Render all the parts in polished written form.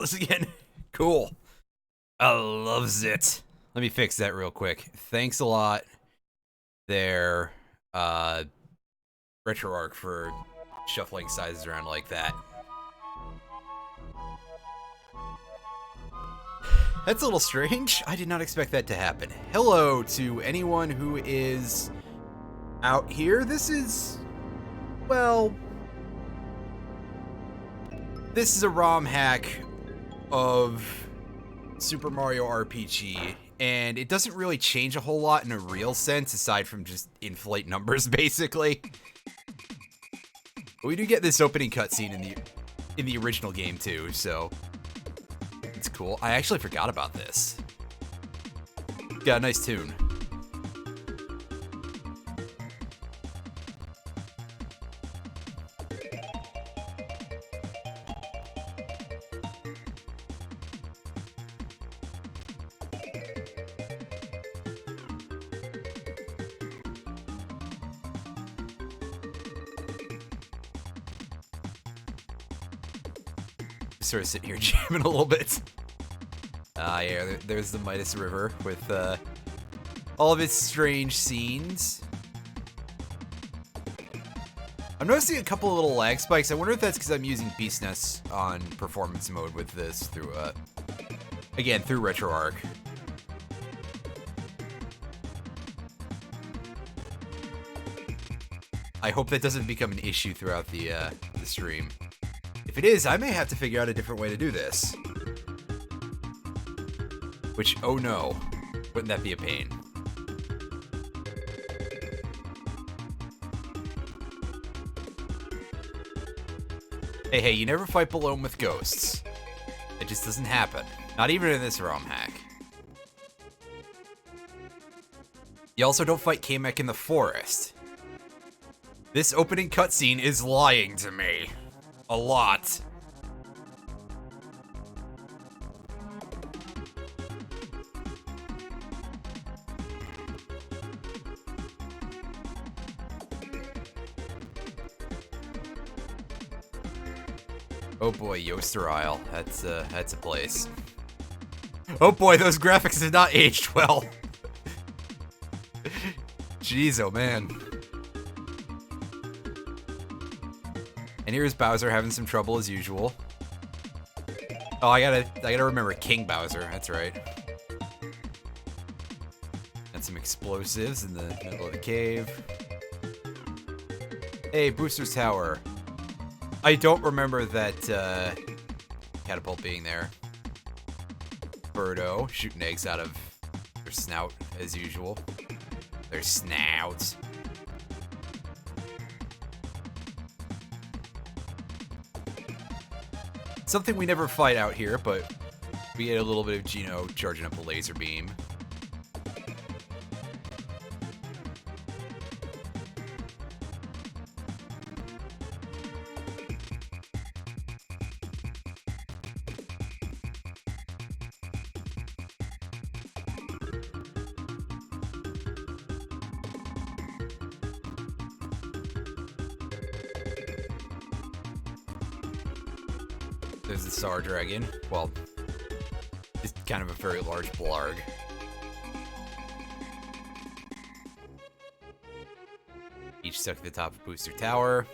Let's again. Cool. I loves it. Let me fix that real quick. Thanks a lot there, RetroArch, for shuffling sizes around like that. That's a little strange. I did not expect that to happen. Hello to anyone who is out here. This is, well, this is a ROM hack of Super Mario RPG, and it doesn't really change a whole lot in a real sense, aside from just inflate numbers, basically. But we do get this opening cutscene in the original game too, so it's cool. I actually forgot about this. Got a nice tune. Sort of sitting here jamming a little bit. Yeah, there's the Midas River with all of its strange scenes. I'm noticing a couple of little lag spikes. I wonder if that's because I'm using BeastNess on performance mode with this through, again, through RetroArch. I hope that doesn't become an issue throughout the stream. If it is, I may have to figure out a different way to do this. Which, oh no, wouldn't that be a pain? Hey, you never fight Balloon with ghosts. It just doesn't happen. Not even in this ROM hack. You also don't fight Kamek in the forest. This opening cutscene is lying to me. A lot. Oh boy, Yoster Isle. That's a place. Oh boy, those graphics did not age well. Jeez, oh man. And here's Bowser having some trouble as usual. Oh, I gotta remember King Bowser. That's right. And some explosives in the middle of the cave. Hey, Booster's Tower. I don't remember that catapult being there. Birdo shooting eggs out of their snout as usual. Their snouts. Something we never fight out here, but we get a little bit of Geno charging up a laser beam. There's the Star Dragon. Well, it's kind of a very large blarg. Each stuck at the top of Booster Tower.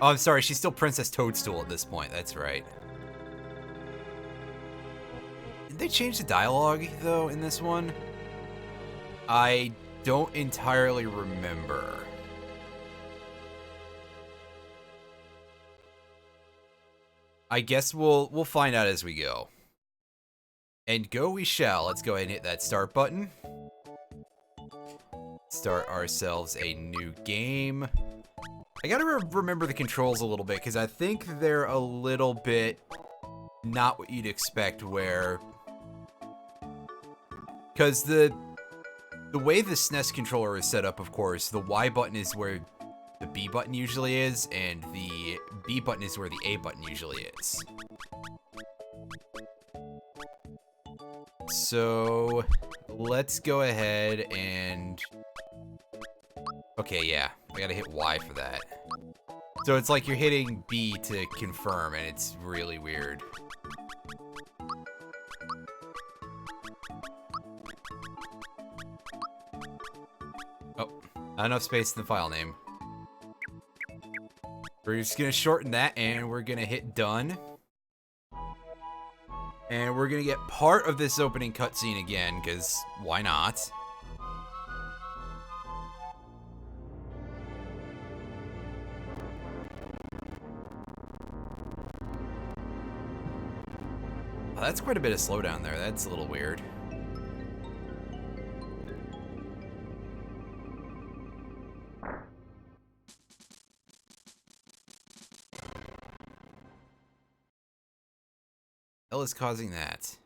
Oh, I'm sorry, she's still Princess Toadstool at this point, that's right. Did they change the dialogue, though, in this one? I don't entirely remember. I guess we'll find out as we go. And go we shall. Let's go ahead and hit that start button. Start ourselves a new game. I gotta remember the controls a little bit, because I think they're a little bit not what you'd expect, where... Because the way the SNES controller is set up, of course, the Y button is where the B button usually is, and the B button is where the A button usually is. So, let's go ahead and... Okay, yeah, I gotta hit Y for that. So it's like you're hitting B to confirm, and it's really weird. Not enough space in the file name. We're just gonna shorten that, and we're gonna hit done. And we're gonna get part of this opening cutscene again, because why not? Oh, that's quite a bit of slowdown there. That's a little weird. What hell is causing that?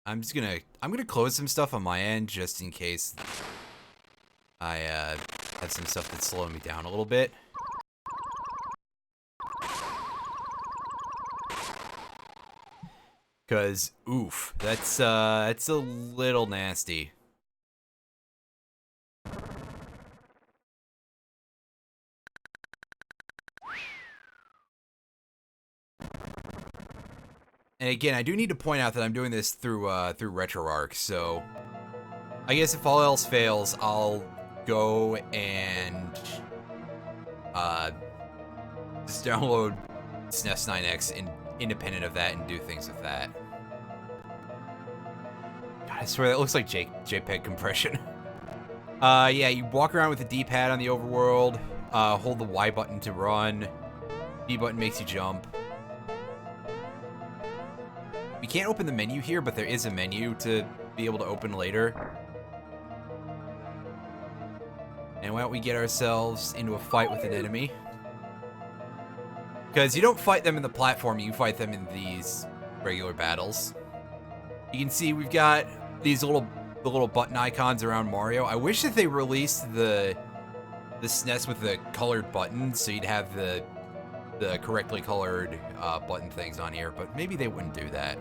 I'm gonna close some stuff on my end just in case I have some stuff that's slowing me down a little bit. Cause oof, that's a little nasty. And again, I do need to point out that I'm doing this through RetroArch, so I guess if all else fails, I'll go and just download SNES 9X independent of that and do things with that. God, I swear that looks like JPEG compression. Yeah, you walk around with the D-pad on the overworld, hold the Y button to run, B button makes you jump. We can't open the menu here, but there is a menu to be able to open later. And why don't we get ourselves into a fight with an enemy? Because you don't fight them in the platform, you fight them in these regular battles. You can see we've got these little button icons around Mario. I wish that they released the SNES with the colored buttons, so you'd have the correctly colored button things on here, but maybe they wouldn't do that.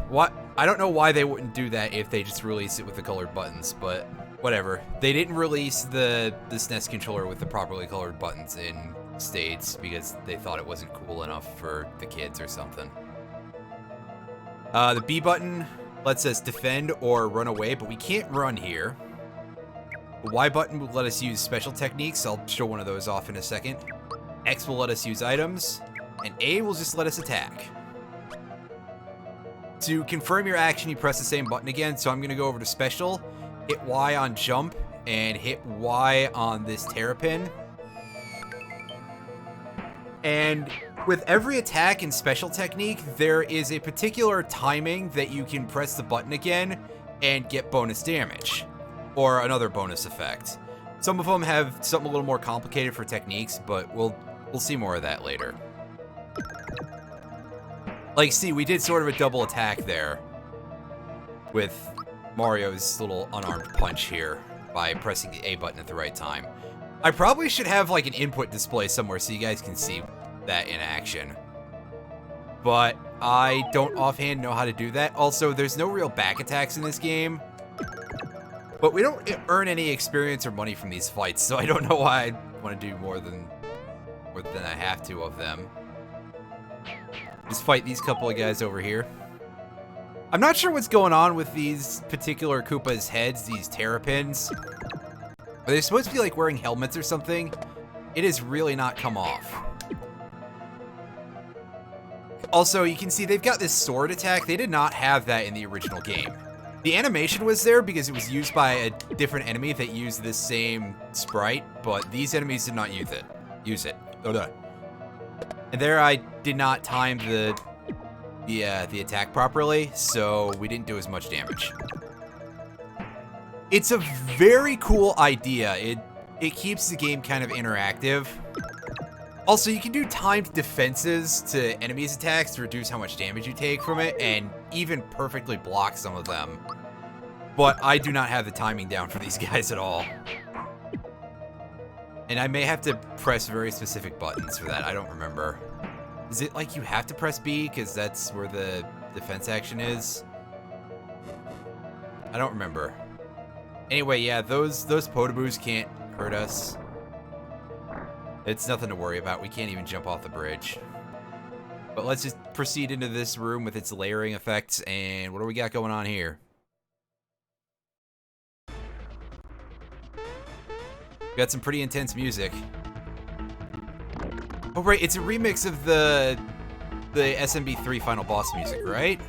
What? I don't know why they wouldn't do that if they just released it with the colored buttons, but whatever. They didn't release the SNES controller with the properly colored buttons in States because they thought it wasn't cool enough for the kids or something. The B button lets us defend or run away, but we can't run here. The Y button will let us use special techniques. I'll show one of those off in a second. X will let us use items, and A will just let us attack. To confirm your action, you press the same button again, so I'm going to go over to special, hit Y on jump, and hit Y on this terrapin. And with every attack and special technique, there is a particular timing that you can press the button again and get bonus damage. Or another bonus effect. Some of them have something a little more complicated for techniques, but we'll see more of that later. Like, see, we did sort of a double attack there with Mario's little unarmed punch here by pressing the A button at the right time. I probably should have like an input display somewhere so you guys can see that in action. But I don't offhand know how to do that. Also, there's no real back attacks in this game. But we don't earn any experience or money from these fights, so I don't know why I want to do more than I have to of them. Just fight these couple of guys over here. I'm not sure what's going on with these particular Koopa's heads, these terrapins. Are they supposed to be like wearing helmets or something? It has really not come off. Also, you can see they've got this sword attack. They did not have that in the original game. The animation was there because it was used by a different enemy that used this same sprite, but these enemies did not use it. And there I did not time the attack properly, so we didn't do as much damage. It's a very cool idea. It keeps the game kind of interactive. Also, you can do timed defenses to enemies' attacks to reduce how much damage you take from it, and even perfectly block some of them. But I do not have the timing down for these guys at all. And I may have to press very specific buttons for that, I don't remember. Is it like you have to press B, because that's where the defense action is? I don't remember. Anyway, yeah, those Podoboos can't hurt us. It's nothing to worry about. We can't even jump off the bridge. But let's just proceed into this room with its layering effects. And what do we got going on here? Got some pretty intense music. Oh right, it's a remix of the SMB3 final boss music, right?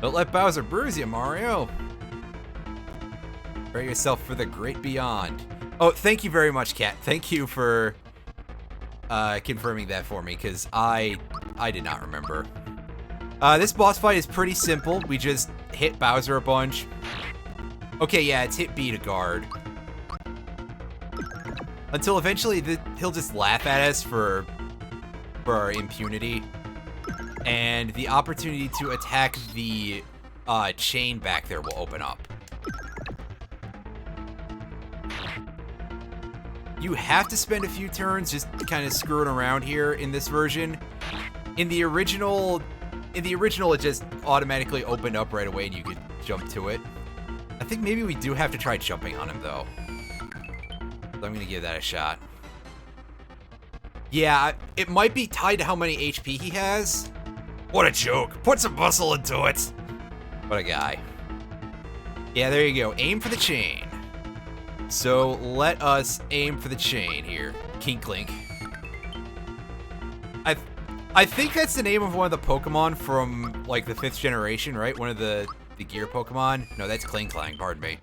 Don't let Bowser bruise you, Mario. Prepare yourself for the great beyond. Oh, thank you very much, Kat. Thank you for confirming that for me, because I did not remember. This boss fight is pretty simple. We just hit Bowser a bunch. Okay, yeah, it's hit B to guard. Until eventually he'll just laugh at us for our impunity. And the opportunity to attack the chain back there will open up. You have to spend a few turns just kind of screwing around here in this version. In the original, it just automatically opened up right away and you could jump to it. I think maybe we do have to try jumping on him though. So I'm gonna give that a shot. Yeah, it might be tied to how many HP he has. What a joke. Put some muscle into it. What a guy. Yeah, there you go. Aim for the chain. So let us aim for the chain here. King Clink. I think that's the name of one of the Pokemon from like the 5th generation, right? One of the gear Pokemon. No, that's Kling Clang, pardon me.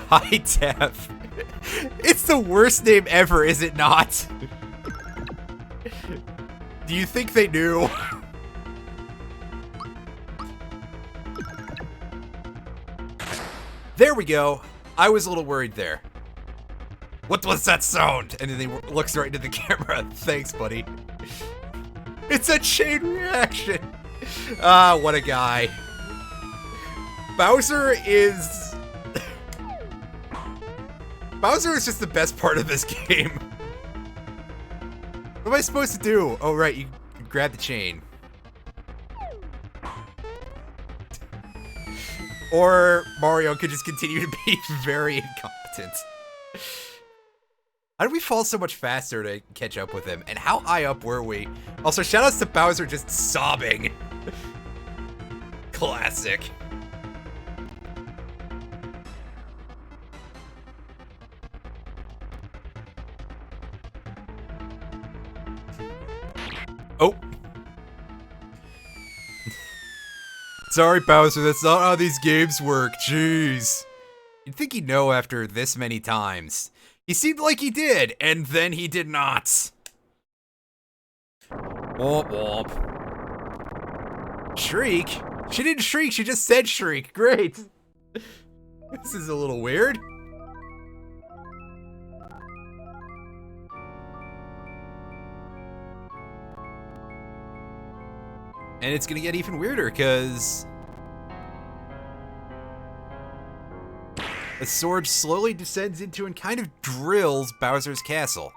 High Def. It's the worst name ever, is it not? Do you think they knew? There we go. I was a little worried there. What was that sound? And then he looks right into the camera. Thanks, buddy. It's a chain reaction. Ah, what a guy. Bowser is just the best part of this game. What am I supposed to do? Oh, right, you grab the chain. Or Mario could just continue to be very incompetent. How did we fall so much faster to catch up with him? And how high up were we? Also, shoutouts to Bowser just sobbing. Classic. Oh. Sorry, Bowser, that's not how these games work. Jeez. You'd think he'd know after this many times. He seemed like he did, and then he did not. Womp womp. Shriek? She didn't shriek, she just said shriek. Great. This is a little weird. And it's gonna get even weirder, because the sword slowly descends into and kind of drills Bowser's castle.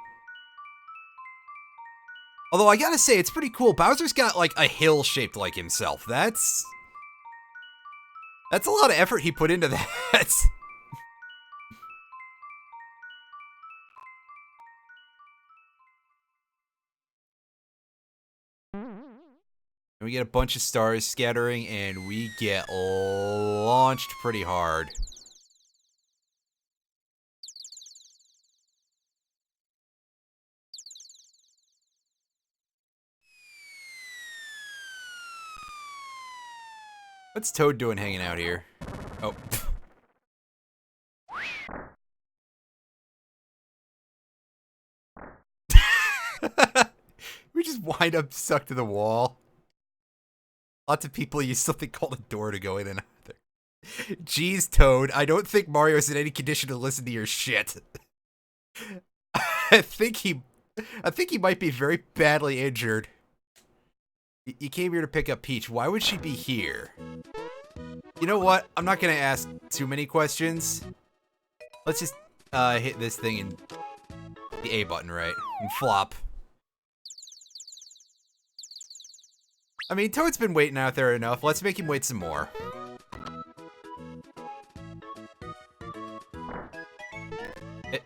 Although I gotta say, it's pretty cool. Bowser's got like a hill shaped like himself. That's a lot of effort he put into that. We get a bunch of stars scattering, and we get launched pretty hard. What's Toad doing hanging out here? Oh. We just wind up stuck to the wall. Lots of people use something called a door to go in and out there. Jeez, Toad, I don't think Mario's in any condition to listen to your shit. I think he might be very badly injured. You came here to pick up Peach. Why would she be here? You know what? I'm not gonna ask too many questions. Let's just hit this thing and the A button, right? And flop. I mean, Toad's been waiting out there enough. Let's make him wait some more.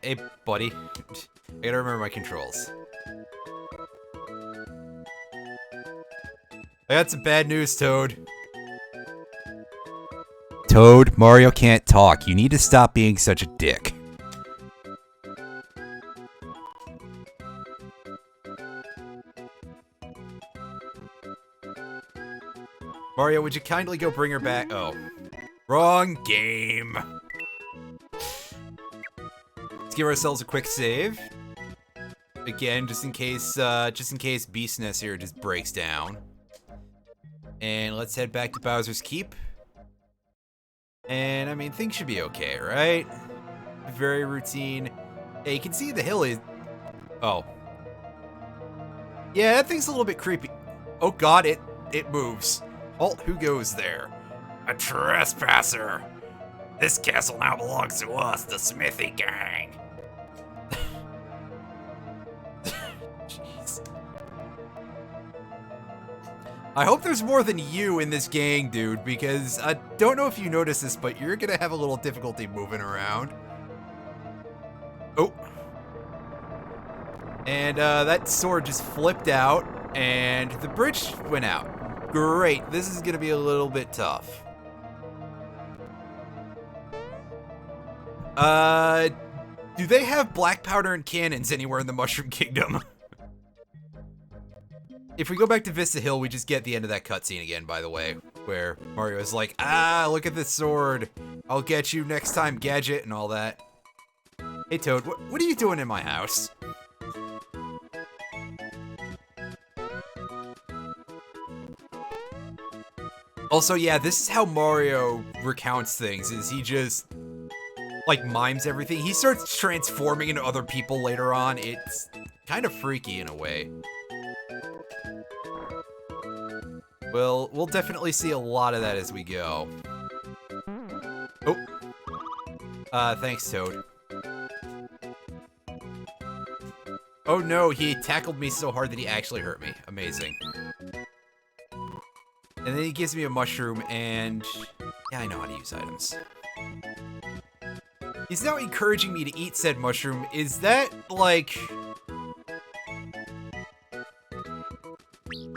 Hey, buddy. I gotta remember my controls. I got some bad news, Toad. Toad, Mario can't talk. You need to stop being such a dick. Mario, would you kindly go bring her back? Oh. Wrong game. Let's give ourselves a quick save. Again, just in case Beast Nest here just breaks down. And let's head back to Bowser's Keep. And I mean, things should be okay, right? Very routine. Hey, you can see the hill is... Oh. Yeah, that thing's a little bit creepy. Oh god, it moves. Halt, who goes there? A trespasser. This castle now belongs to us, the Smithy Gang. Jeez. I hope there's more than you in this gang, dude, because I don't know if you noticed this, but you're gonna have a little difficulty moving around. Oh. And that sword just flipped out, and the bridge went out. Great, this is gonna be a little bit tough. Do they have black powder and cannons anywhere in the Mushroom Kingdom? If we go back to Vista Hill, we just get the end of that cutscene again, by the way, where Mario is like, ah, look at this sword. I'll get you next time, Gadget, and all that. Hey, Toad, what are you doing in my house? Also, yeah, this is how Mario recounts things, is he just, like, mimes everything. He starts transforming into other people later on. It's kind of freaky in a way. Well, we'll definitely see a lot of that as we go. Oh. Thanks, Toad. Oh no, he tackled me so hard that he actually hurt me. Amazing. And then he gives me a mushroom, and yeah, I know how to use items. He's now encouraging me to eat said mushroom. Is that, like...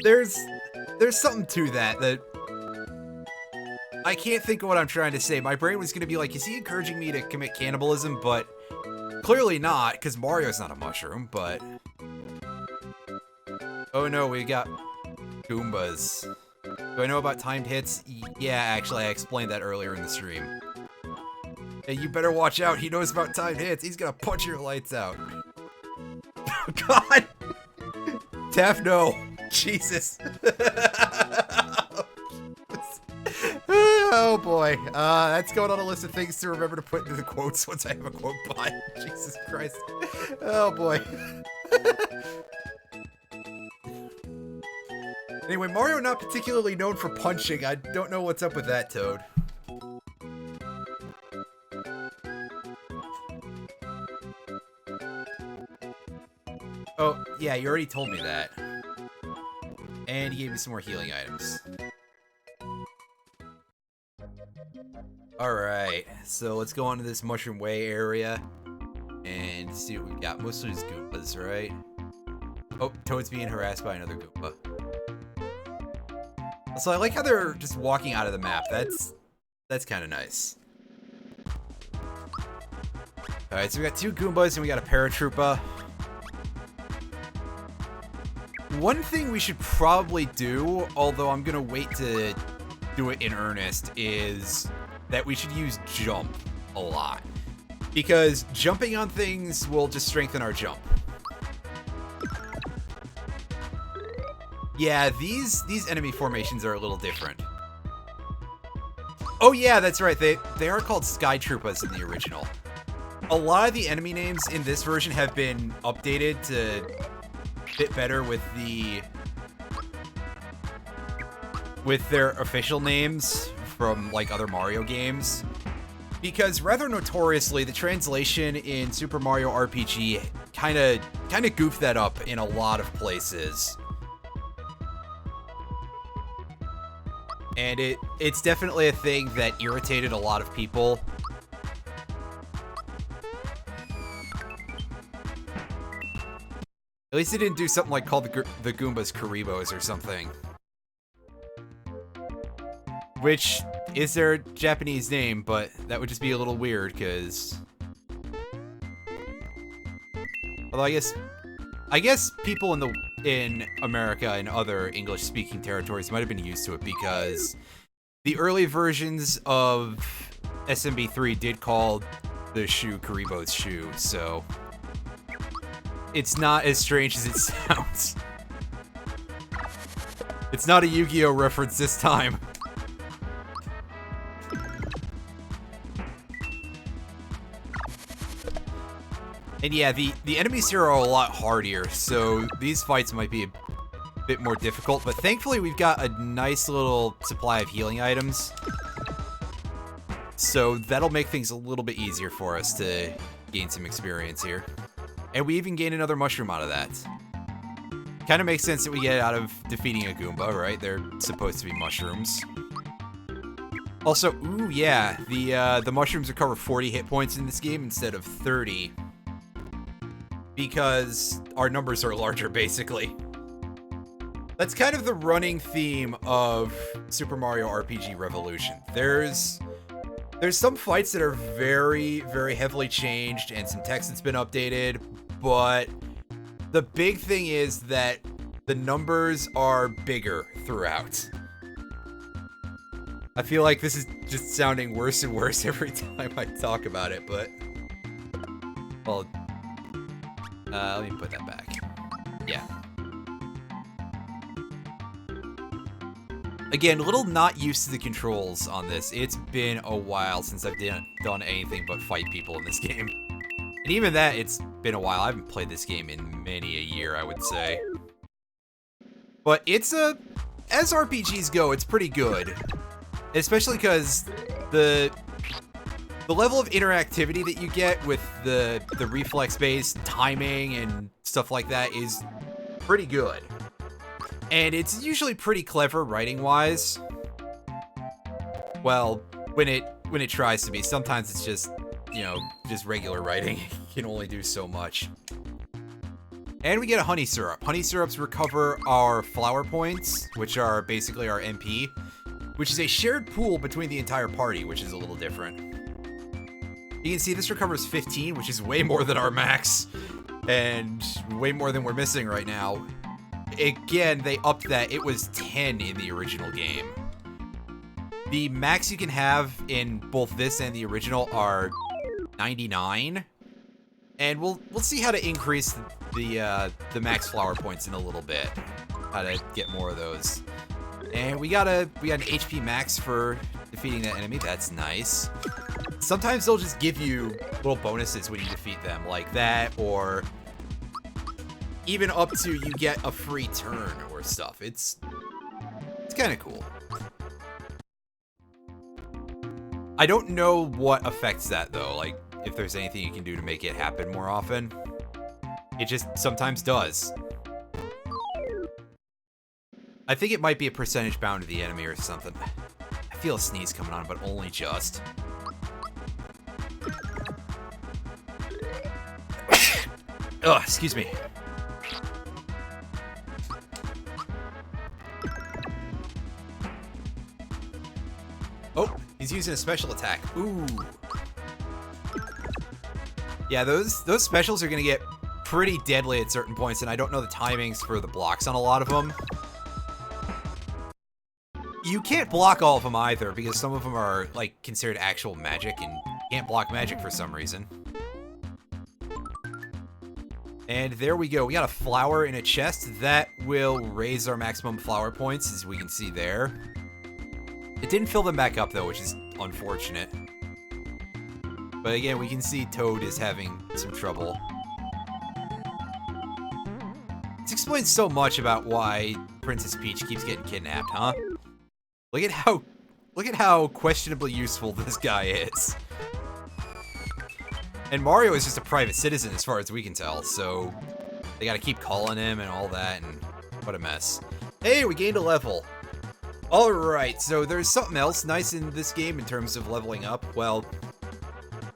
There's something to that I can't think of what I'm trying to say. My brain was gonna be like, is he encouraging me to commit cannibalism? But clearly not, because Mario's not a mushroom, but... Oh no, we got Goombas. Do I know about timed hits? Yeah, actually, I explained that earlier in the stream. Hey, you better watch out. He knows about timed hits. He's gonna punch your lights out. Oh, God! Taff, no. Jesus. Oh, boy. That's going on a list of things to remember to put into the quotes once I have a quote bot. Jesus Christ. Oh, boy. Anyway, Mario not particularly known for punching. I don't know what's up with that, Toad. Oh, yeah, you already told me that. And he gave me some more healing items. Alright, so let's go on to this Mushroom Way area and see what we got. Mostly just Goombas, right? Oh, Toad's being harassed by another Goomba. So I like how they're just walking out of the map. That's kind of nice. Alright, so we got two Goombas and we got a Paratroopa. One thing we should probably do, although I'm gonna wait to do it in earnest, is that we should use jump a lot. Because jumping on things will just strengthen our jump. Yeah, these enemy formations are a little different. Oh yeah, that's right. They are called Sky Troopas in the original. A lot of the enemy names in this version have been updated to fit better with their official names from like other Mario games. Because rather notoriously, the translation in Super Mario RPG kind of goofed that up in a lot of places. And it's definitely a thing that irritated a lot of people. At least they didn't do something like call the Goombas Karibos or something. which is their Japanese name, but that would just be a little weird, because... Although I guess people in America and other English-speaking territories might have been used to it, because the early versions of SMB3 did call the shoe Karibo's shoe, so it's not as strange as it sounds. It's not a Yu-Gi-Oh! Reference this time. And yeah, the enemies here are a lot hardier, so these fights might be a bit more difficult, but thankfully we've got a nice little supply of healing items. So that'll make things a little bit easier for us to gain some experience here. And we even gain another mushroom out of that. Kind of makes sense that we get it out of defeating a Goomba, right? They're supposed to be mushrooms. Also, ooh, yeah, the mushrooms recover 40 hit points in this game instead of 30. Because our numbers are larger, basically. That's kind of the running theme of Super Mario RPG Revolution. There's some fights that are very, very heavily changed and some text that's been updated, but the big thing is that the numbers are bigger throughout. I feel like this is just sounding worse and worse every time I talk about it, but... Well... let me put that back. Yeah. Again, a little not used to the controls on this. It's been a while since I've done anything but fight people in this game. And even that, it's been a while. I haven't played this game in many a year, I would say. But it's as RPGs go, it's pretty good. Especially because the level of interactivity that you get with the reflex-based timing and stuff like that is pretty good. And it's usually pretty clever writing-wise. Well, when it tries to be. Sometimes it's just, you know, just regular writing. You can only do so much. And we get a honey syrup. Honey syrups recover our flower points, which are basically our MP, which is a shared pool between the entire party, which is a little different. You can see this recovers 15, which is way more than our max, and way more than we're missing right now. Again, they upped that. It was 10 in the original game. The max you can have in both this and the original are 99. And we'll see how to increase the max flower points in a little bit. How to get more of those. And we got an HP max for defeating that enemy. That's nice. Sometimes they'll just give you little bonuses when you defeat them, like that, or even up to you get a free turn or stuff. It's kind of cool. I don't know what affects that though, like if there's anything you can do to make it happen more often. It just sometimes does. I think it might be a percentage bound to the enemy or something. I feel a sneeze coming on, but only just. Ugh, excuse me. Oh, he's using a special attack. Ooh. Yeah, those specials are gonna get pretty deadly at certain points, and I don't know the timings for the blocks on a lot of them. You can't block all of them either, because some of them are, like, considered actual magic, and you can't block magic for some reason. And there we go. We got a flower in a chest. That will raise our maximum flower points, as we can see there. It didn't fill them back up, though, which is unfortunate. But again, we can see Toad is having some trouble. This explains so much about why Princess Peach keeps getting kidnapped, huh? Look at how questionably useful this guy is. And Mario is just a private citizen as far as we can tell, so they gotta keep calling him and all that, and what a mess. Hey, we gained a level. Alright, so there's something else nice in this game in terms of leveling up. Well,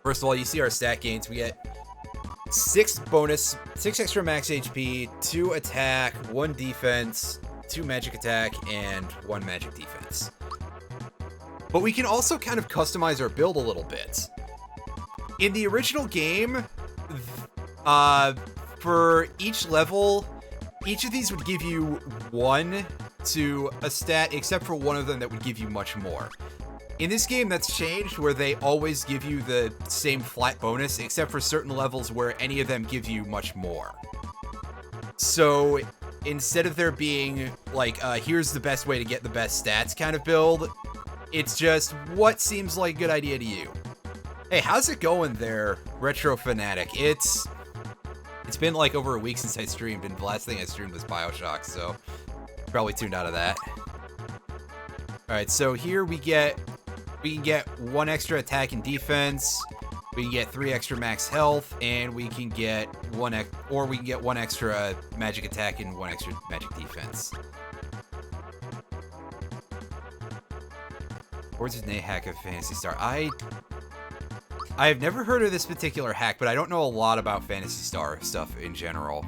first of all, you see our stat gains. We get 6 extra max HP, 2 attack, 1 defense, 2 magic attack, and 1 magic defense. but we can also kind of customize our build a little bit. In the original game, for each level, each of these would give you 1 to a stat, except for one of them that would give you much more. In this game, that's changed, where they always give you the same flat bonus, except for certain levels where any of them give you much more. So instead of there being like, here's the best way to get the best stats kind of build, it's just what seems like a good idea to you. Hey, how's it going there, Retro Fanatic? It's been like over a week since I streamed, and the last thing I streamed was BioShock, so probably tuned out of that. Alright, so here we can get 1 extra attack and defense, we can get 3 extra max health, and we can get 1 extra magic attack and 1 extra magic defense. Where's his name hack of Phantasy Star? I have never heard of this particular hack, but I don't know a lot about Phantasy Star stuff in general.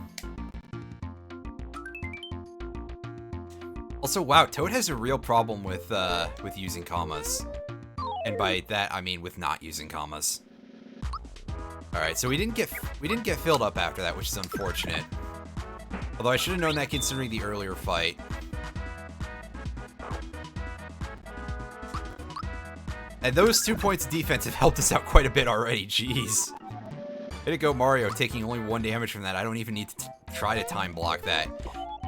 Also, wow, Toad has a real problem with using commas. And by that, I mean with not using commas. Alright, so we didn't get filled up after that, which is unfortunate. Although I should have known that considering the earlier fight. And those 2 points of defense have helped us out quite a bit already, jeez. Way to go, Mario, taking only 1 damage from that. I don't even need to try to time block that.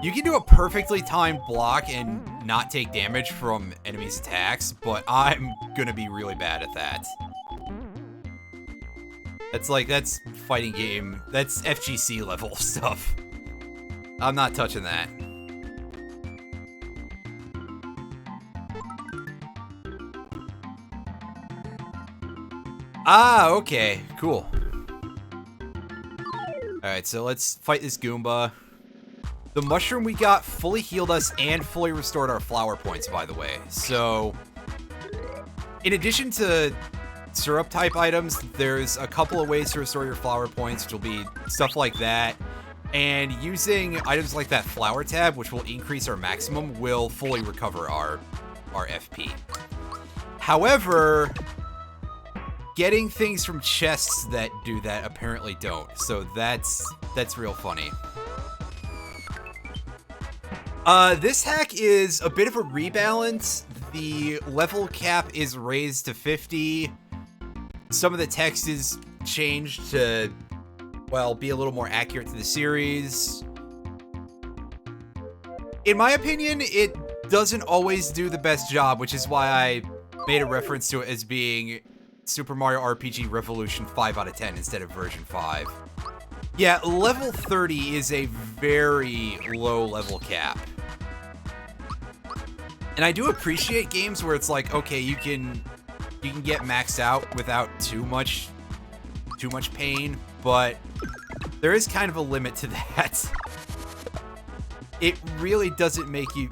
You can do a perfectly timed block and not take damage from enemies' attacks, but I'm gonna be really bad at that. That's fighting game, that's FGC level stuff. I'm not touching that. Ah, okay, cool. Alright, so let's fight this Goomba. The mushroom we got fully healed us and fully restored our flower points, by the way. So, in addition to syrup type items, there's a couple of ways to restore your flower points, which will be stuff like that. And using items like that flower tab, which will increase our maximum, will fully recover our FP. However, getting things from chests that do that apparently don't. So that's real funny. This hack is a bit of a rebalance. The level cap is raised to 50. Some of the text is changed to, well, be a little more accurate to the series. In my opinion, it doesn't always do the best job, which is why I made a reference to it as being Super Mario RPG Revolution 5 out of 10 instead of version 5. Yeah, level 30 is a very low level cap. And I do appreciate games where it's like, okay, you can get maxed out without too much pain, but there is kind of a limit to that. It really doesn't make you...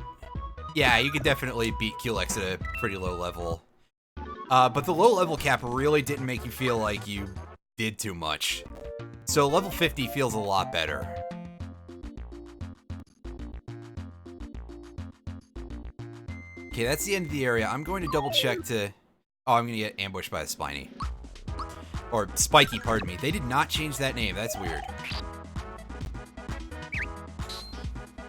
Yeah, you could definitely beat Culex at a pretty low level. But the low level cap really didn't make you feel like you did too much. So level 50 feels a lot better. Okay, that's the end of the area. I'm going to double check to... Oh, I'm going to get ambushed by a Spiny. Or Spiky, pardon me. They did not change that name. That's weird.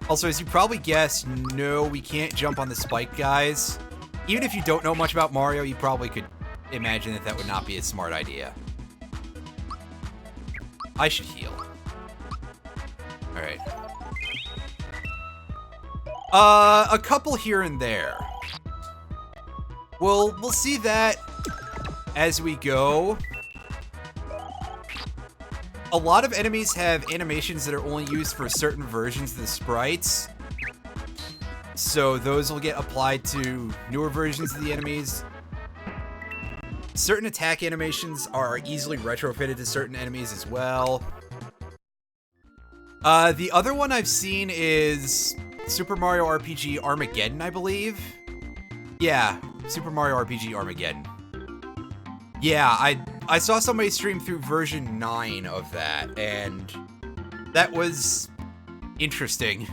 Also, as you probably guessed, no, we can't jump on the spike guys. Even if you don't know much about Mario, you probably could imagine that that would not be a smart idea. I should heal. Alright. A couple here and there. We'll see that as we go. A lot of enemies have animations that are only used for certain versions of the sprites. So those will get applied to newer versions of the enemies. Certain attack animations are easily retrofitted to certain enemies as well. The other one I've seen is Super Mario RPG Armageddon, I believe. Yeah, Super Mario RPG Armageddon. Yeah, I saw somebody stream through version 9 of that, and that was interesting.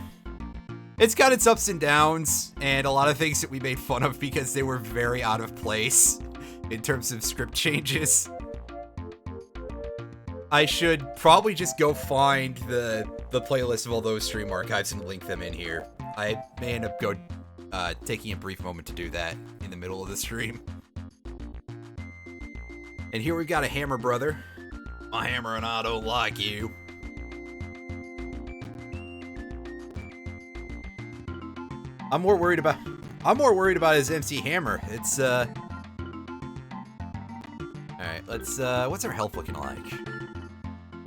It's got its ups and downs, and a lot of things that we made fun of because they were very out of place in terms of script changes. I should probably just go find the playlist of all those stream archives and link them in here. I may end up taking a brief moment to do that in the middle of the stream. And here we've got a Hammer Brother. My hammer and I don't like you. I'm more worried about his MC Hammer. It's All right, let's what's our health looking like?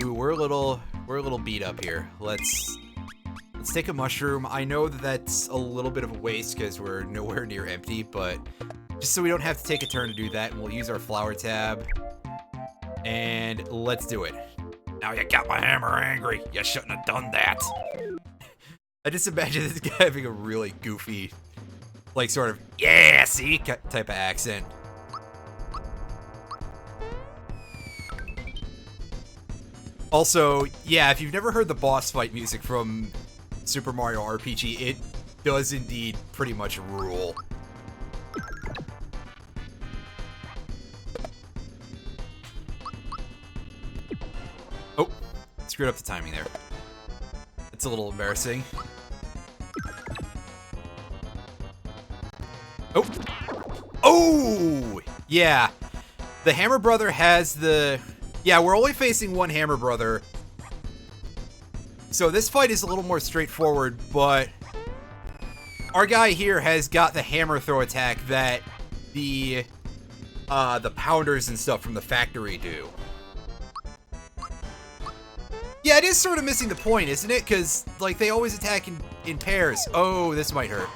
Ooh, we're a little beat up here. Let's take a mushroom. I know that that's a little bit of a waste because we're nowhere near empty, but just so we don't have to take a turn to do that, and we'll use our flower tab. And let's do it. Now you got my hammer angry. You shouldn't have done that. I just imagine this guy having a really goofy, like, sort of, yeah, see, type of accent. Also, yeah, if you've never heard the boss fight music from Super Mario RPG, it does indeed pretty much rule. Oh, screwed up the timing there. It's a little embarrassing. Oh! Oh! Yeah. The Hammer Brother has the... Yeah, we're only facing one Hammer Brother. So this fight is a little more straightforward, but... Our guy here has got the hammer throw attack that the pounders and stuff from the factory do. Yeah, it is sort of missing the point, isn't it? Because, like, they always attack in pairs. Oh, this might hurt.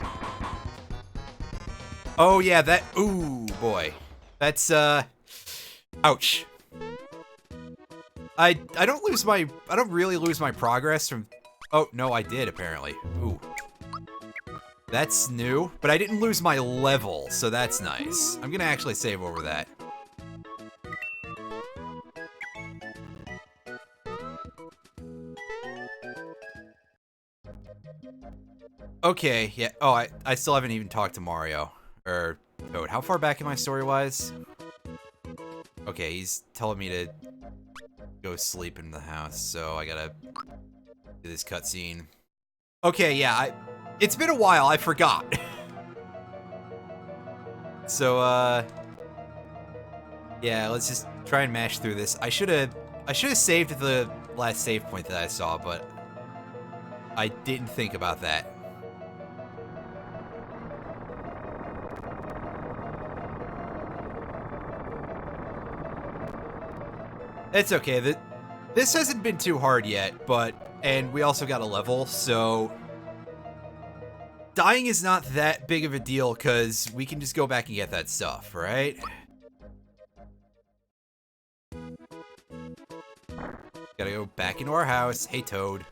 Oh, yeah, that... Ooh, boy. That's, ouch. I don't really lose my progress from... Oh, no, I did, apparently. Ooh. That's new, but I didn't lose my level, so that's nice. I'm gonna actually save over that. Okay, yeah. Oh, I still haven't even talked to Mario. Or Toad. How far back am I story-wise? Okay, he's telling me to go sleep in the house, so I gotta do this cutscene. Okay, yeah, it's been a while, I forgot. So, yeah, let's just try and mash through this. I should have saved at the last save point that I saw, but I didn't think about that. It's okay. This hasn't been too hard yet, and we also got a level, so dying is not that big of a deal because we can just go back and get that stuff, right? Gotta go back into our house. Hey, Toad.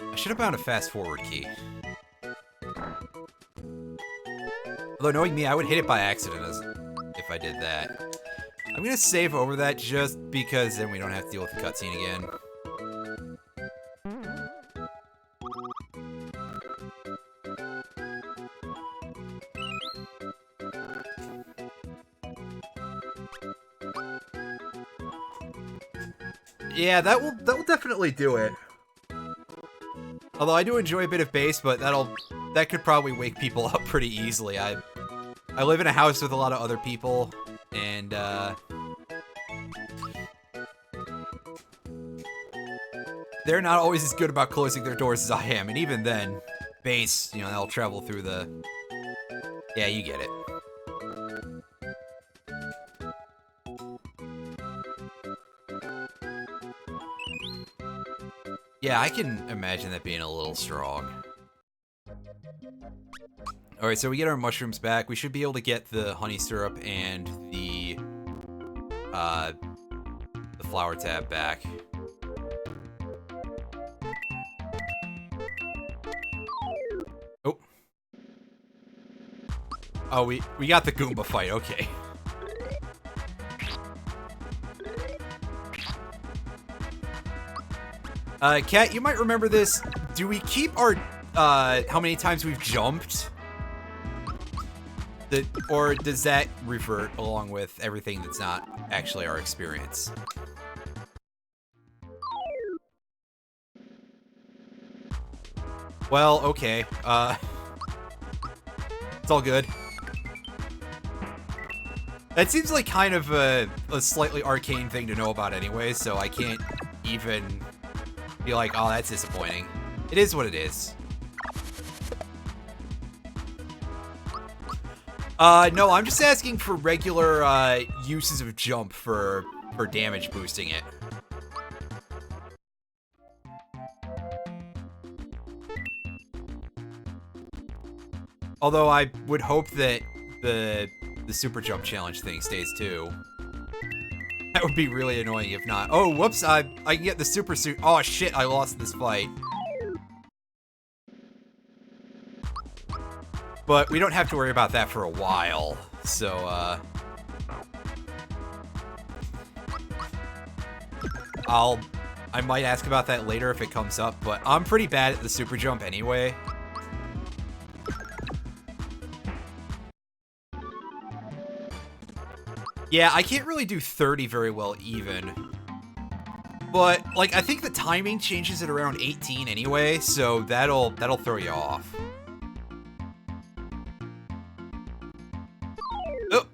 I should have found a fast forward key. Although knowing me, I would hit it by accident if I did that. I'm gonna save over that just because then we don't have to deal with the cutscene again. Yeah, that will definitely do it. Although I do enjoy a bit of bass, but that could probably wake people up pretty easily. I live in a house with a lot of other people, and they're not always as good about closing their doors as I am, and even then, bass, you know, they'll travel through the... Yeah, you get it. Yeah, I can imagine that being a little strong. Alright, so we get our mushrooms back. We should be able to get the honey syrup and the flower tab back. Oh. Oh, we got the Goomba fight, okay. Kat, you might remember this. Do we keep our, how many times we've jumped? Or does that revert along with everything that's not actually our experience? Well, okay. It's all good. That seems like kind of a slightly arcane thing to know about anyway, so I can't even be like, oh, that's disappointing. It is what it is. No, I'm just asking for regular, uses of jump for damage boosting it. Although I would hope that the super jump challenge thing stays too. That would be really annoying if not. Oh, whoops, I can get the super suit. Oh shit, I lost this fight. But we don't have to worry about that for a while, so, I might ask about that later if it comes up, but I'm pretty bad at the super jump anyway. Yeah, I can't really do 30 very well even. But, like, I think the timing changes at around 18 anyway, so that'll throw you off. Oh.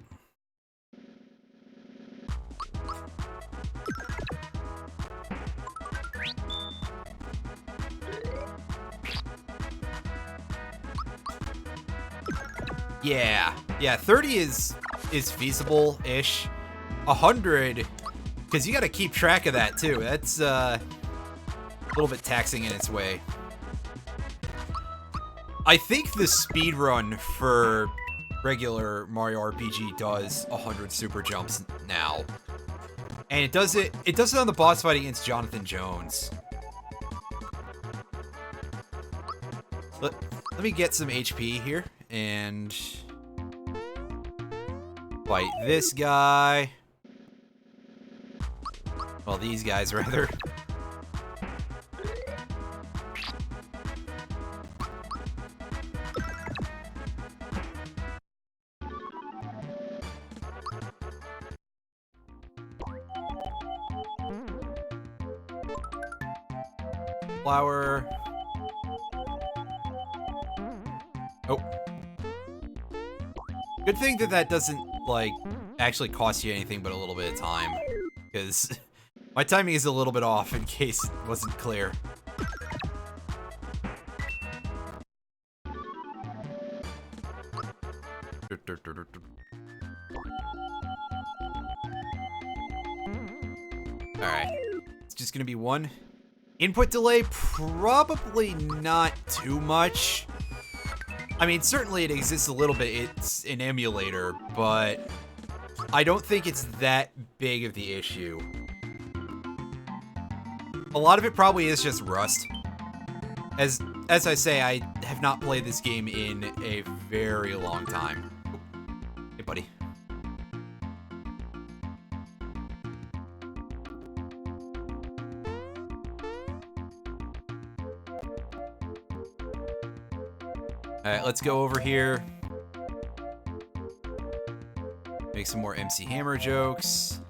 Yeah, 30 is feasible-ish. 100, because you gotta keep track of that too. That's a little bit taxing in its way. I think the speedrun for regular Mario RPG does 100 super jumps now. And it does it on the boss fight against Jonathan Jones. Let me get some HP here and fight this guy. Well, these guys, rather. Flower. Oh. Good thing that doesn't, like, actually cost you anything but a little bit of time. Because my timing is a little bit off in case it wasn't clear. Alright. It's just gonna be one. Input delay, probably not too much. I mean, certainly it exists a little bit. It's an emulator, but I don't think it's that big of the issue. A lot of it probably is just rust. As I say, I have not played this game in a very long time. Hey, buddy. Alright, let's go over here. Make some more MC Hammer jokes.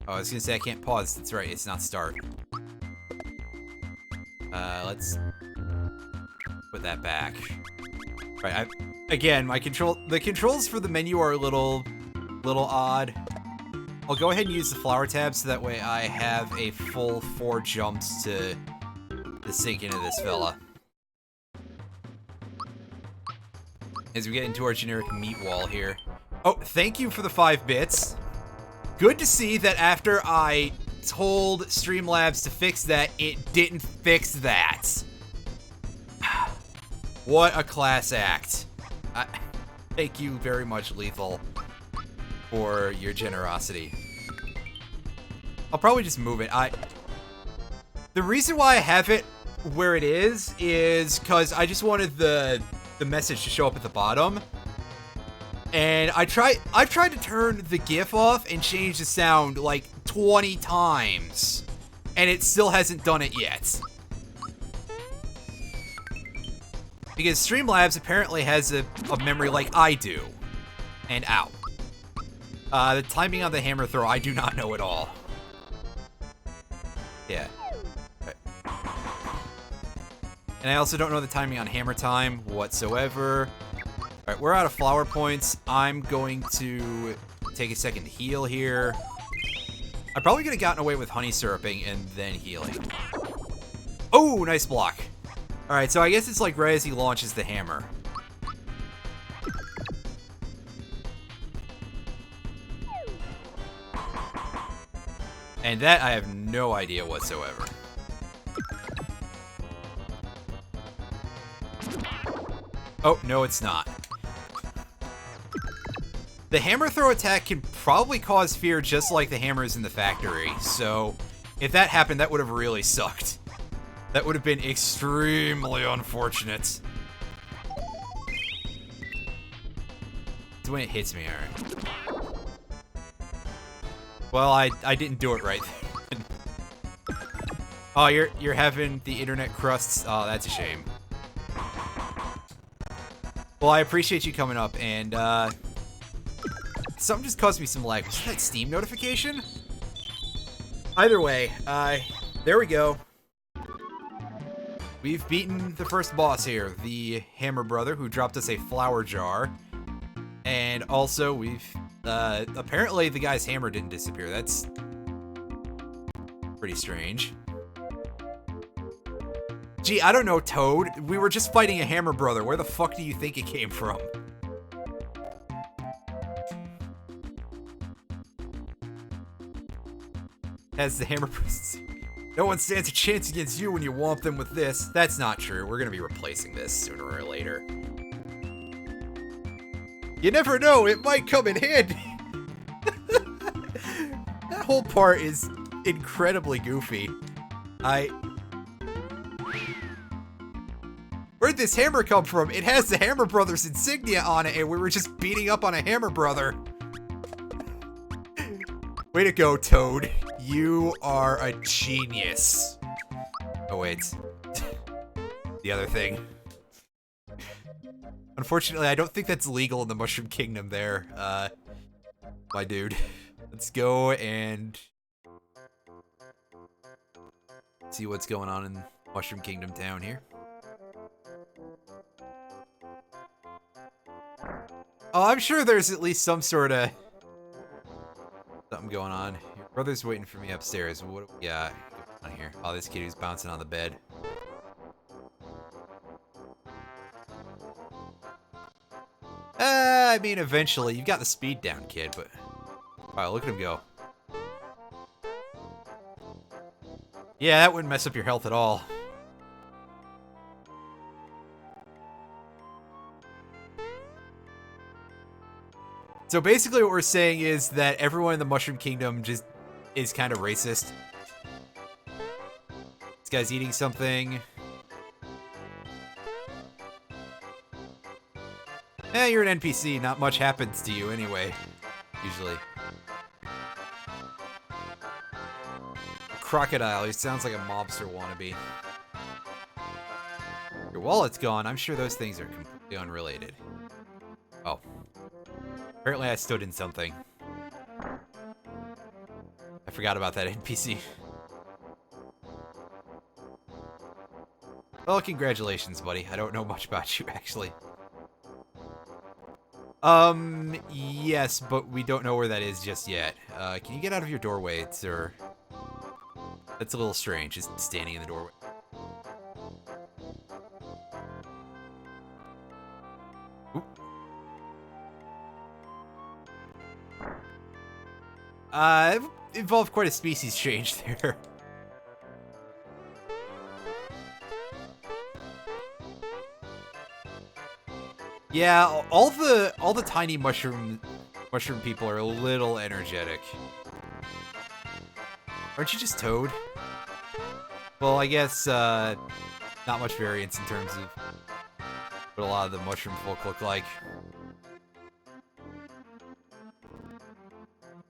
Oh, I was gonna say I can't pause. That's right, it's not start. Let's put that back. Right, again, the controls for the menu are a little odd. I'll go ahead and use the flower tab so that way I have a full 4 jumps to sink into this fella. As we get into our generic meat wall here. Oh, thank you for the 5 bits. Good to see that after I told Streamlabs to fix that, it didn't fix that. What a class act. Thank you very much, Lethal, for your generosity. I'll probably just move it. The reason why I have it where it is because I just wanted the the message to show up at the bottom. And I've tried to turn the GIF off and change the sound like 20 times. And it still hasn't done it yet. Because Streamlabs apparently has a memory like I do. And ow. The timing on the hammer throw, I do not know at all. Yeah. Okay. And I also don't know the timing on hammer time whatsoever. Alright, we're out of flower points. I'm going to take a second to heal here. I probably could have gotten away with honey syruping and then healing. Oh, nice block. Alright, so I guess it's like right as he launches the hammer. And that I have no idea whatsoever. Oh, no it's not. The hammer throw attack can probably cause fear just like the hammers in the factory, so if that happened, that would have really sucked. That would have been extremely unfortunate. It's when it hits me, alright. Well, I didn't do it right. Oh, you're having the internet crusts? Oh, that's a shame. Well, I appreciate you coming up, and something just caused me some lag. Was that Steam notification? Either way, there we go. We've beaten the first boss here, the Hammer Brother, who dropped us a flower jar. And also, we've, apparently the guy's hammer didn't disappear. That's pretty strange. Gee, I don't know, Toad. We were just fighting a Hammer Brother. Where the fuck do you think it came from? As the Hammer Brother... No one stands a chance against you when you womp them with this. That's not true. We're gonna be replacing this sooner or later. You never know, it might come in handy. That whole part is incredibly goofy. Where'd this hammer come from? It has the Hammer Brothers insignia on it, and we were just beating up on a Hammer Brother. Way to go, Toad. You are a genius. Oh, wait. The other thing. Unfortunately, I don't think that's legal in the Mushroom Kingdom there, my dude. Let's go and see what's going on in Mushroom Kingdom town here. Oh, I'm sure there's at least some sort of something going on. Your brother's waiting for me upstairs. What do we got going on here? Oh, this kid who's bouncing on the bed. I mean, eventually. You've got the speed down, kid, but... Wow, look at him go. Yeah, that wouldn't mess up your health at all. So basically what we're saying is that everyone in the Mushroom Kingdom just is kind of racist. This guy's eating something. You're an NPC, not much happens to you anyway, usually. Crocodile, he sounds like a mobster wannabe. Your wallet's gone, I'm sure those things are completely unrelated. Oh. Apparently I stood in something. I forgot about that NPC. Well, congratulations, buddy. I don't know much about you, actually. Yes, but we don't know where that is just yet. Can you get out of your doorway, sir? That's a little strange, just standing in the doorway. Oop. Involved quite a species change there. Yeah, all the tiny mushroom people are a little energetic. Aren't you just Toad? Well, I guess not much variance in terms of what a lot of the mushroom folk look like.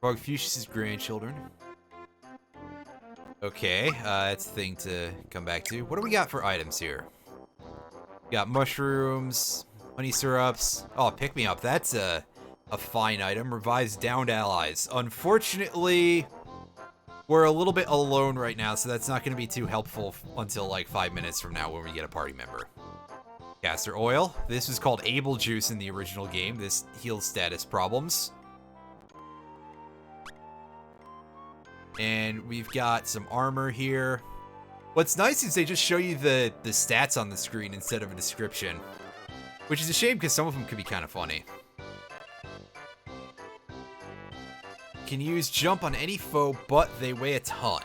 Frogfucius's grandchildren. Okay, that's a thing to come back to. What do we got for items here? We got mushrooms, honey syrups. Oh, pick me up. That's a fine item. Revives downed allies. Unfortunately, we're a little bit alone right now, so that's not going to be too helpful until like 5 minutes from now when we get a party member. Castor oil. This was called Able Juice in the original game. This heals status problems. And we've got some armor here. What's nice is they just show you the stats on the screen instead of a description. Which is a shame because some of them could be kind of funny. Can use jump on any foe, but they weigh a ton.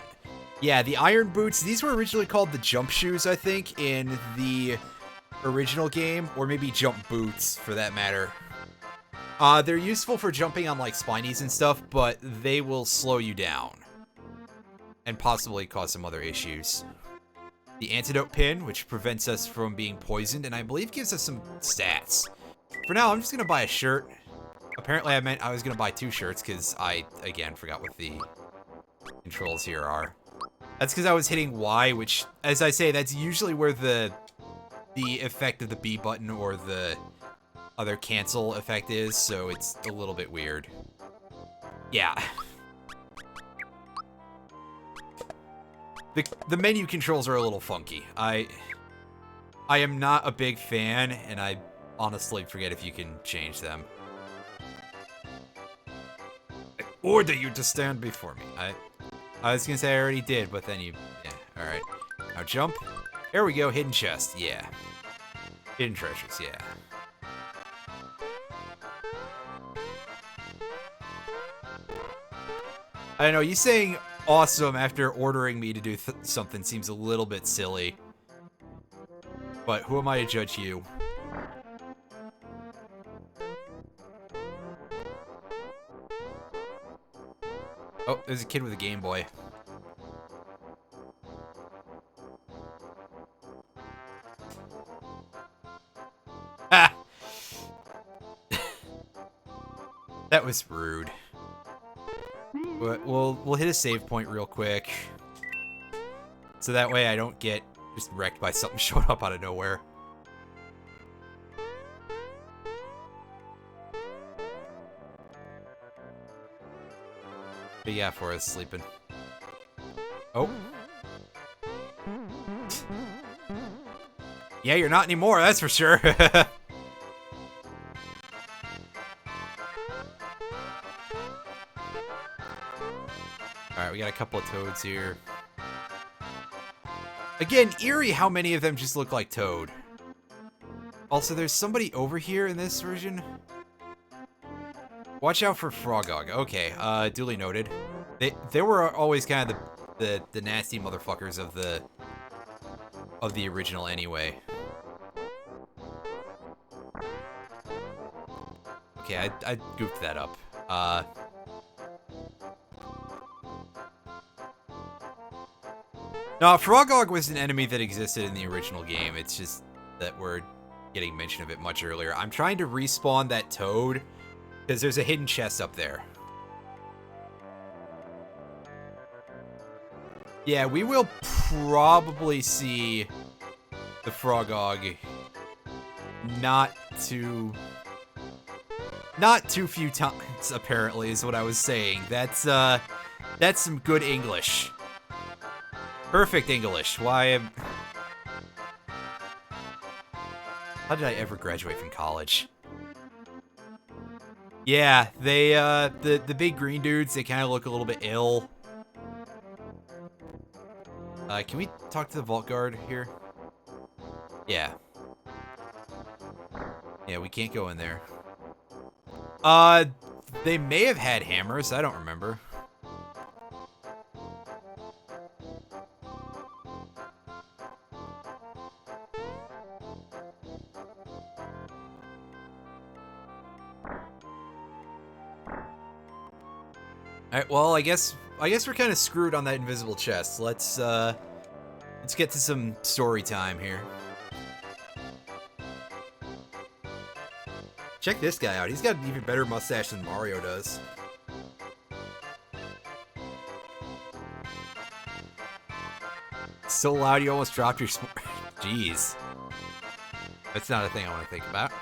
Yeah, the iron boots, these were originally called the jump shoes, I think, in the original game. Or maybe jump boots, for that matter. They're useful for jumping on, like, spinies and stuff, but they will slow you down. And possibly cause some other issues. The antidote pin, which prevents us from being poisoned, and I believe gives us some stats. For now, I'm just going to buy a shirt. Apparently, I meant I was going to buy 2 shirts, because I, again, forgot what the controls here are. That's because I was hitting Y, which, as I say, that's usually where the effect of the B button or the other cancel effect is, so it's a little bit weird. Yeah. The menu controls are a little funky. I am not a big fan, and I honestly forget if you can change them. I order you to stand before me. I was gonna say I already did, but then you... Yeah, alright. Now jump. There we go, hidden chest, yeah. Hidden treasures, yeah. I know, you saying awesome after ordering me to do something seems a little bit silly. But who am I to judge you? Oh, there's a kid with a Game Boy. Ah! That was rude. But we'll hit a save point real quick. So that way I don't get just wrecked by something showing up out of nowhere. But yeah, Forrest sleeping. Oh. Yeah, you're not anymore, that's for sure. Alright, we got a couple of Toads here. Again, eerie how many of them just look like Toad. Also, there's somebody over here in this version. Watch out for Frogog. Okay, duly noted. They were always kind of the nasty motherfuckers of the original anyway. Okay, I goofed that up. No, Frogog was an enemy that existed in the original game. It's just that we're getting mention of it much earlier. I'm trying to respawn that Toad, because there's a hidden chest up there. Yeah, we will probably see the Frogog not too few times, apparently, is what I was saying. That's some good English. Perfect English. Why how did I ever graduate from college? Yeah, they, the big green dudes, they kind of look a little bit ill. Can we talk to the Vault Guard here? Yeah. Yeah, we can't go in there. They may have had hammers, I don't remember. Alright, well, I guess we're kind of screwed on that invisible chest. Let's get to some story time here. Check this guy out. He's got an even better mustache than Mario does. So loud you almost dropped your Jeez. That's not a thing I want to think about.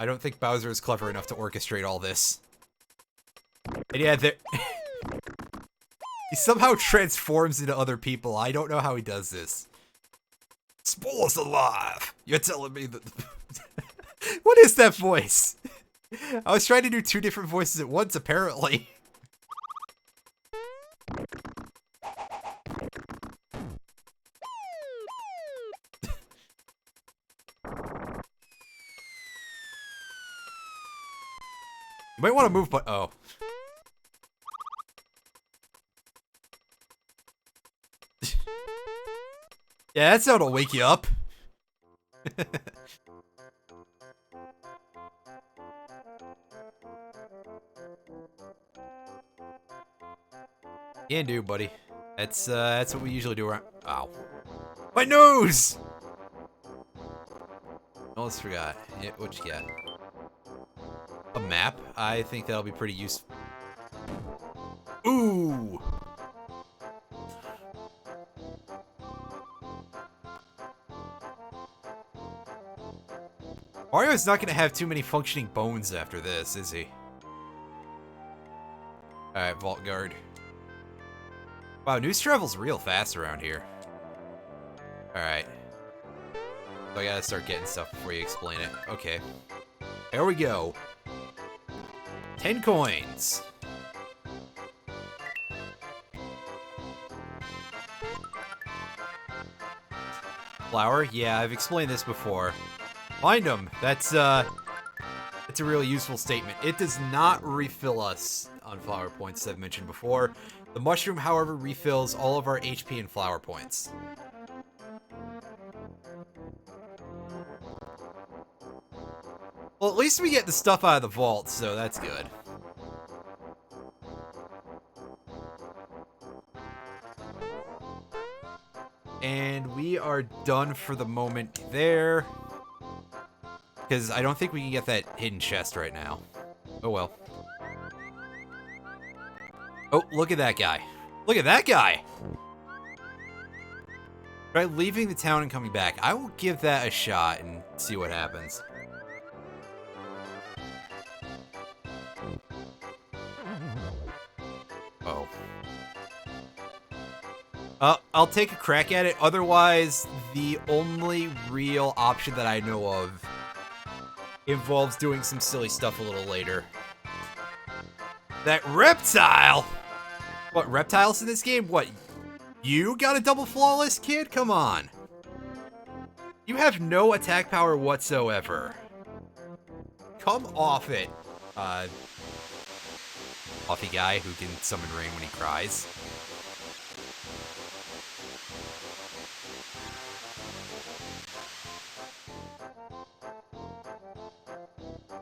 I don't think Bowser is clever enough to orchestrate all this. And yeah, he somehow transforms into other people. I don't know how he does this. Spool's alive! You're telling me that... What is that voice? I was trying to do 2 different voices at once, apparently. You might want to move, but oh. Yeah, that sound will wake you up. Can do, buddy. That's what we usually do around. Ow. My nose! Almost forgot. Yeah, what you got? A map? I think that'll be pretty useful. Ooh! Mario's not gonna have too many functioning bones after this, is he? Alright, Vault Guard. Wow, news travels real fast around here. Alright. So I gotta start getting stuff before you explain it. Okay. There we go. 10 coins. Flower? Yeah, I've explained this before. Find them. That's a really useful statement. It does not refill us on flower points, as I've mentioned before. The mushroom, however, refills all of our HP and flower points. Well, at least we get the stuff out of the vault, so that's good. And we are done for the moment there. Because I don't think we can get that hidden chest right now. Oh well. Oh, look at that guy. Look at that guy! Try leaving the town and coming back. I will give that a shot and see what happens. Oh. I'll take a crack at it. Otherwise, the only real option that I know of involves doing some silly stuff a little later. That reptile! What, reptiles in this game? What, you got a double flawless, kid? Come on. You have no attack power whatsoever. Come off it. Fluffy guy who can summon rain when he cries.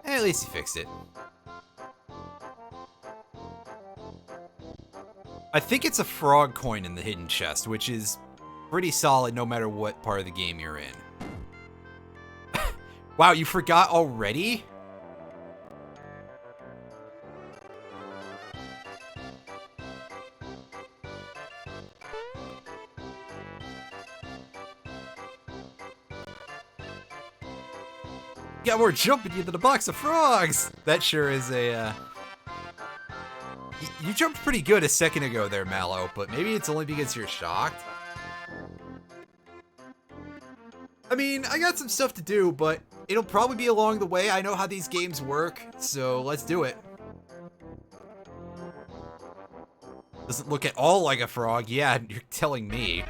At least he fixed it. I think it's a frog coin in the hidden chest, which is pretty solid no matter what part of the game you're in. Wow, you forgot already? Got more jumping you than a box of frogs! That sure is a, You jumped pretty good a second ago there, Mallow, but maybe it's only because you're shocked. I mean, I got some stuff to do, but it'll probably be along the way. I know how these games work, so let's do it. Doesn't look at all like a frog. Yeah, you're telling me.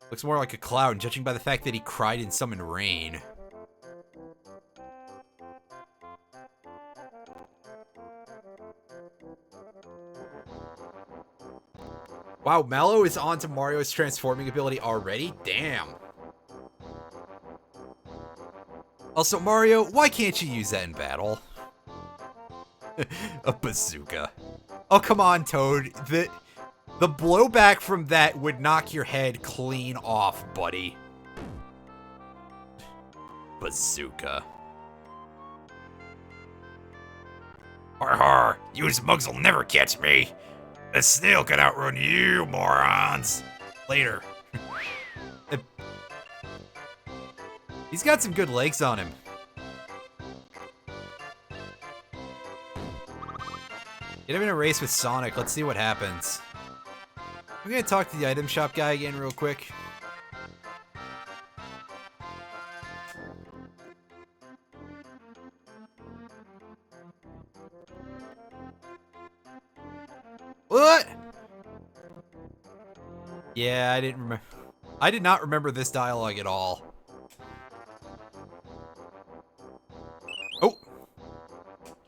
Looks more like a cloud, judging by the fact that he cried and summoned rain. Wow, Mallow is onto Mario's transforming ability already? Damn. Also, Mario, why can't you use that in battle? A bazooka. Oh, come on, Toad. The blowback from that would knock your head clean off, buddy. Bazooka. Har har, you mugs will never catch me. The snail can outrun you, morons. Later. He's got some good legs on him. Get him in a race with Sonic. Let's see what happens. I'm gonna talk to the item shop guy again real quick. What? Yeah, I didn't remember. I did not remember this dialogue at all. Oh!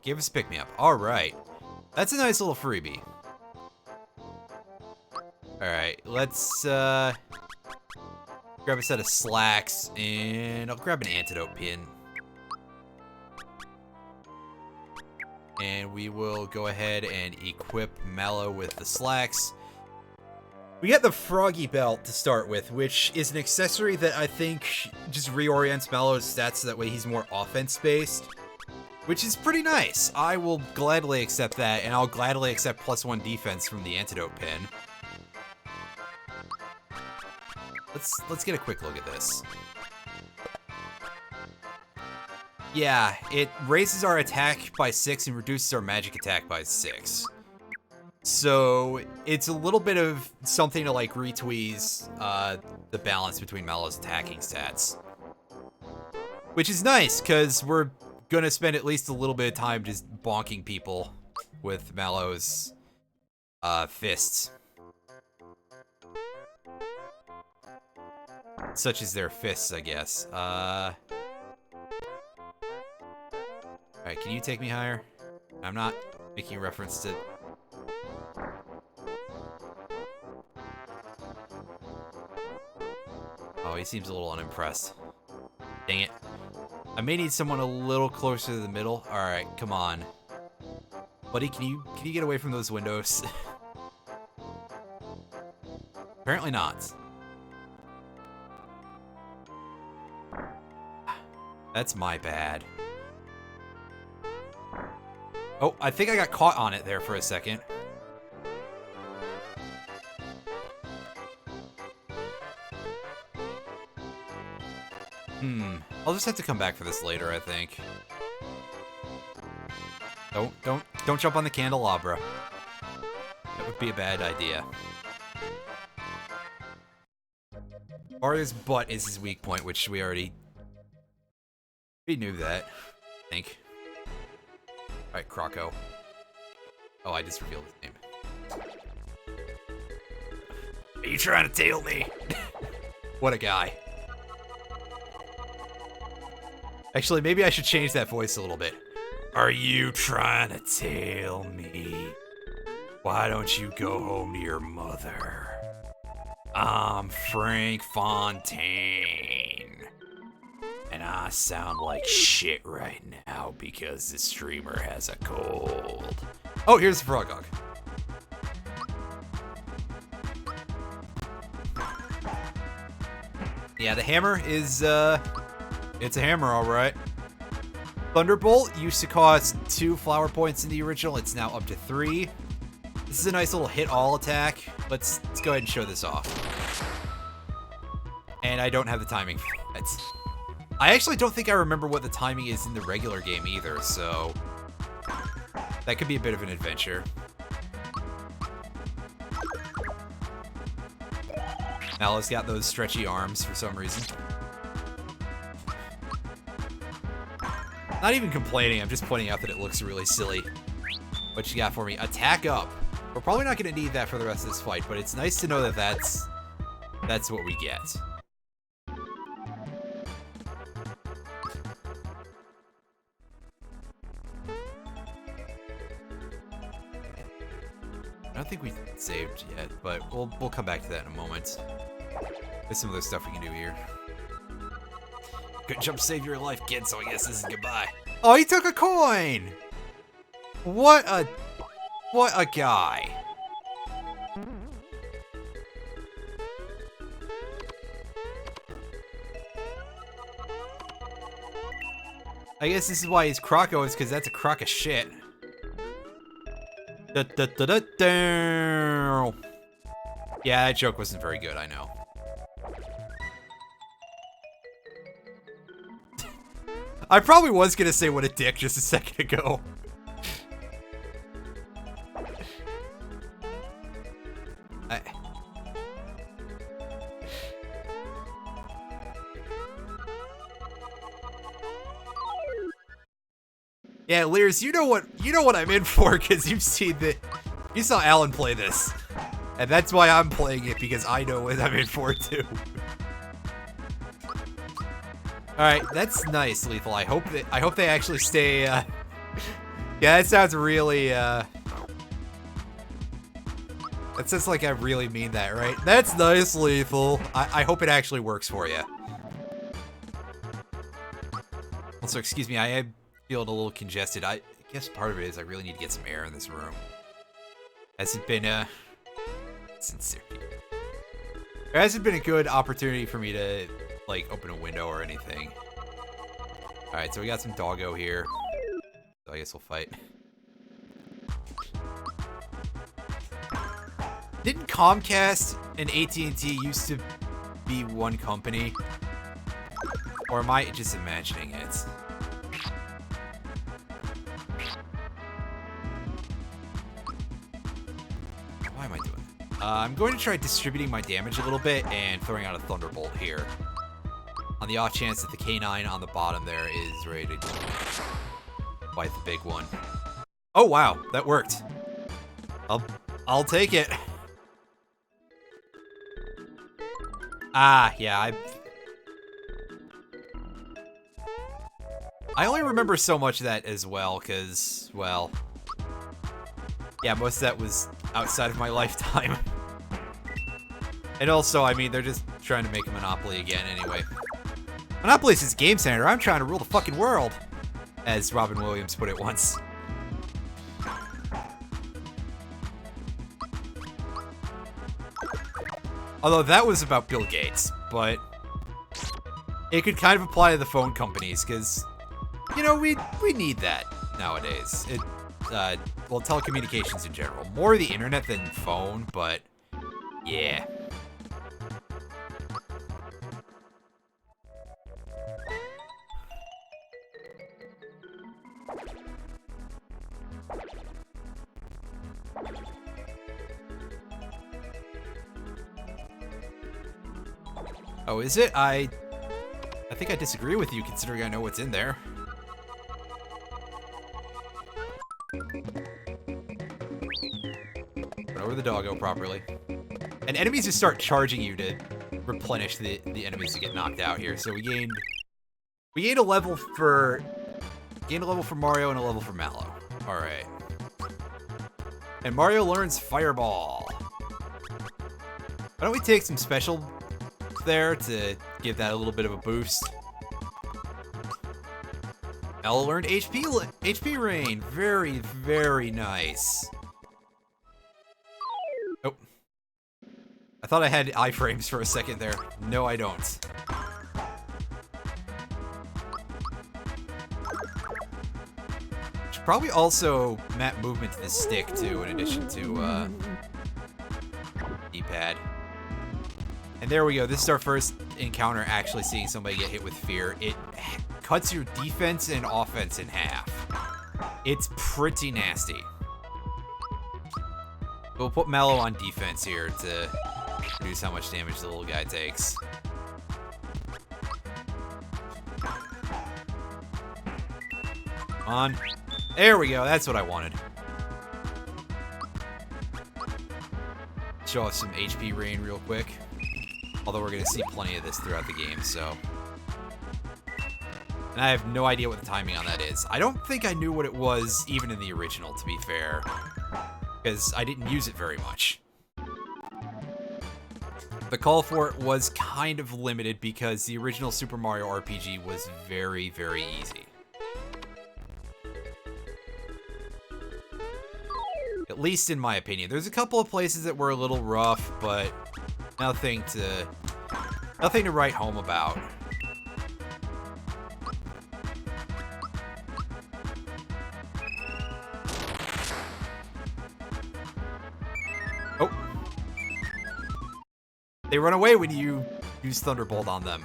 Gave us a pick-me-up. Alright. That's a nice little freebie. Alright, let's grab a set of slacks, and I'll grab an antidote pin. And we will go ahead and equip Mallow with the slacks. We get the Froggy Belt to start with, which is an accessory that I think just reorients Mallow's stats so that way he's more offense-based. Which is pretty nice. I will gladly accept that, and I'll gladly accept +1 defense from the antidote pin. Let's get a quick look at this. Yeah, it raises our attack by 6 and reduces our magic attack by 6. So it's a little bit of something to like retweeze the balance between Mallow's attacking stats. Which is nice, because we're gonna spend at least a little bit of time just bonking people with Mallow's fists. Such as their fists, I guess. Alright, can you take me higher? I'm not making reference to... Oh, he seems a little unimpressed. Dang it. I may need someone a little closer to the middle. Alright, come on. Buddy, can you get away from those windows? Apparently not. That's my bad. Oh, I think I got caught on it there for a second. I'll just have to come back for this later, I think. Don't jump on the candelabra. That would be a bad idea. Mario's butt is his weak point, which we knew that, I think. Alright, Croco. Oh, I just revealed his name. Are you trying to tail me? What a guy. Actually, maybe I should change that voice a little bit. Are you trying to tail me? Why don't you go home to your mother? I'm Frank Fontaine. And I sound like shit right now because the streamer has a cold. Oh, here's the Frog Hog. Yeah, the hammer is, it's a hammer, alright. Thunderbolt used to cost 2 flower points in the original. It's now up to 3. This is a nice little hit-all attack. Let's go ahead and show this off. And I don't have the timing for it. I actually don't think I remember what the timing is in the regular game either, so that could be a bit of an adventure. Mallow's got those stretchy arms for some reason. Not even complaining, I'm just pointing out that it looks really silly. What you got for me? Attack up. We're probably not going to need that for the rest of this fight, but it's nice to know that that's what we get. I don't think we saved yet, but we'll come back to that in a moment. There's some other stuff we can do here. Good jump save your life, kid, so I guess this is goodbye. Oh, he took a coin! What What a guy. I guess this is why he's Croco, is because that's a crock of shit. Yeah, that joke wasn't very good, I know. I probably was gonna say what a dick just a second ago. Yeah, Lears, you know what I'm in for, because you saw Alan play this. And that's why I'm playing it, because I know what I'm in for too. Alright, that's nice, Lethal. I hope they actually stay yeah, that sounds really that sounds like I really mean that, right? That's nice, Lethal. I hope it actually works for you. Also, excuse me, I am feeling a little congested. I guess part of it is I really need to get some air in this room. Hasn't been sincere. There hasn't been a good opportunity for me to like open a window or anything. Alright, so we got some doggo here. So I guess we'll fight. Didn't Comcast and AT&T used to be one company? Or am I just imagining it? Why am I doing that? I'm going to try distributing my damage a little bit and throwing out a Thunderbolt here. On the off chance that the K9 on the bottom there is ready to bite the big one. Oh wow, that worked. I'll take it. Ah, yeah, I only remember so much of that as well, because, well, yeah, most of that was outside of my lifetime. And also, I mean, they're just trying to make a Monopoly again anyway. Monopoly is Game Center. I'm trying to rule the fucking world, as Robin Williams put it once. Although that was about Bill Gates, but it could kind of apply to the phone companies, because, you know, we need that nowadays. Well, telecommunications in general. More the internet than phone, but yeah. Oh, is it? I think I disagree with you, considering I know what's in there. Run over the doggo properly. And enemies just start charging you to replenish the enemies that get knocked out here. So we gained a level for Mario and a level for Mallow. All right. And Mario learns Fireball. Why don't we take some special there to give that a little bit of a boost? Mallow learned HP Rain. Very, very nice. Oh. I thought I had iframes for a second there. No, I don't. Should probably also map movement to the stick too, in addition to D-pad. And there we go. This is our first encounter actually seeing somebody get hit with fear. It cuts your defense and offense in half. It's pretty nasty. We'll put Mallow on defense here to reduce how much damage the little guy takes. Come on. There we go. That's what I wanted. Show off some HP Rain real quick. Although we're going to see plenty of this throughout the game, so. And I have no idea what the timing on that is. I don't think I knew what it was even in the original, to be fair. Because I didn't use it very much. The call for it was kind of limited because the original Super Mario RPG was very, very easy. At least in my opinion. There's a couple of places that were a little rough, but nothing to write home about. Oh. They run away when you use Thunderbolt on them.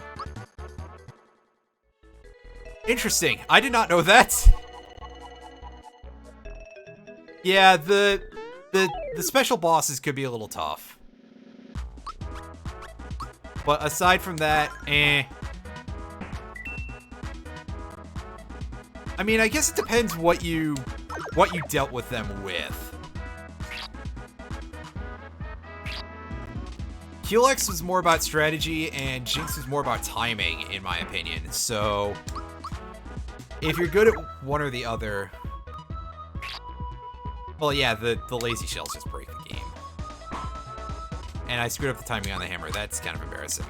Interesting. I did not know that. Yeah, the special bosses could be a little tough. But aside from that, eh. I mean, I guess it depends what you dealt with them with. Culex was more about strategy, and Jinx was more about timing, in my opinion. So, if you're good at one or the other... Well, yeah, the lazy shells just break the game. And I screwed up the timing on the hammer. That's kind of embarrassing.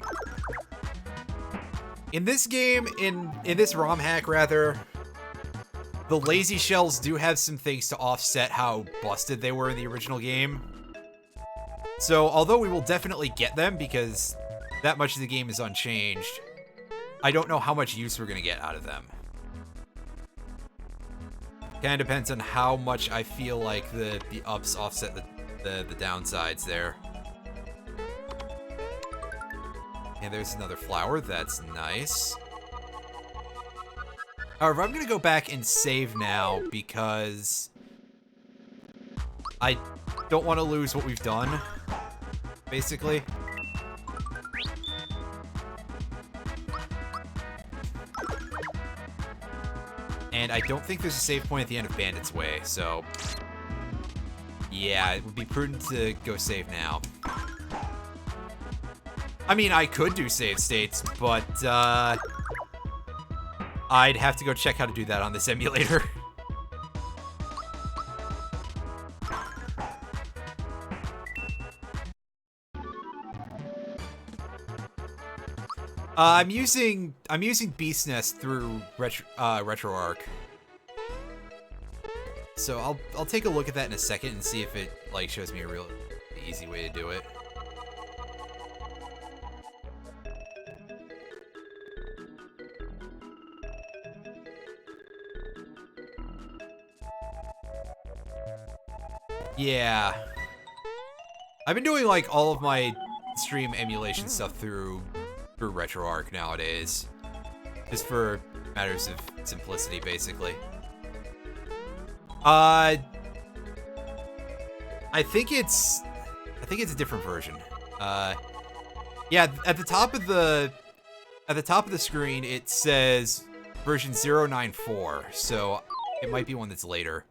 In this game, in this ROM hack, rather, the lazy shells do have some things to offset how busted they were in the original game. So, although we will definitely get them, because that much of the game is unchanged, I don't know how much use we're going to get out of them. Kind of depends on how much I feel like the ups offset the downsides there. And there's another flower. That's nice. However, I'm going to go back and save now because I don't want to lose what we've done, basically. And I don't think there's a save point at the end of Bandit's Way, so... Yeah, it would be prudent to go save now. I mean, I could do save states, but, I'd have to go check how to do that on this emulator. I'm using Beast Nest through RetroArch. So I'll take a look at that in a second and see if it like shows me a real easy way to do it. Yeah. I've been doing like all of my stream emulation stuff through RetroArch nowadays. Just for matters of simplicity, basically. I think it's a different version. Yeah, at the top of the screen it says version 094, so it might be one that's later.